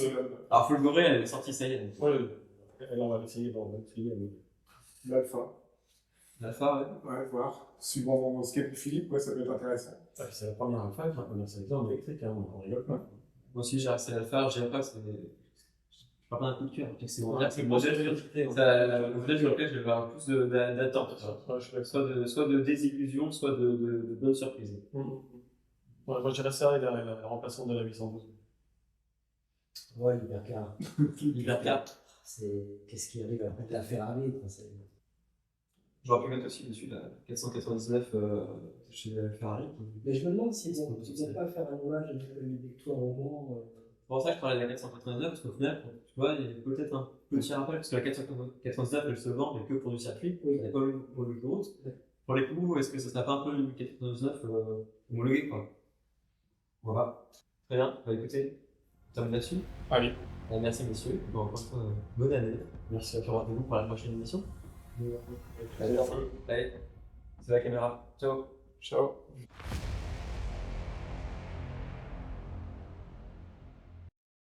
Alors, Folgoré, elle est sortie, ça y est. Ouais, on va essayer. L'Alpha. L'Alpha, ouais. Ouais, voir. Suivant ce qu'a dit Philippe, ouais, ça peut être intéressant. Ouais, c'est la première Alpha qui a commercialisée en électrique, hein, on rigole pas. Moi aussi, j'ai resté l'Alpha, je dirais pas que c'est. Je parle pas d'un coup de cœur, c'est le modèle sur lequel je vais avoir plus d'attente. Soit de désillusion, soit de bonnes surprises. Ouais, moi, je dirais ça, la remplaçante de la 812. Ouais, l'Hypercar. L'Hypercar. Qu'est-ce qui arrive après la Ferrari? J'aurais pu mettre aussi dessus la 499 chez Ferrari. Mais je me demande si on ne peut pas faire un hommage de victoire au Mans. C'est pour ça que je parlais de la 499, parce qu'au final, tu vois, il y a peut-être un petit rappel, parce que la 499, elle se vend, mais que pour du circuit, elle n'est pas pour le route. Pour les coups, est-ce que ça ne serait pas un peu une 499 homologuée, quoi? Voilà. Très bien, bah écoutez, on termine là-dessus. Allez. Merci messieurs, encore une fois, bonne année. Merci à toi, rendez-vous pour la prochaine émission. Allez, c'est la caméra. Ciao. Ciao.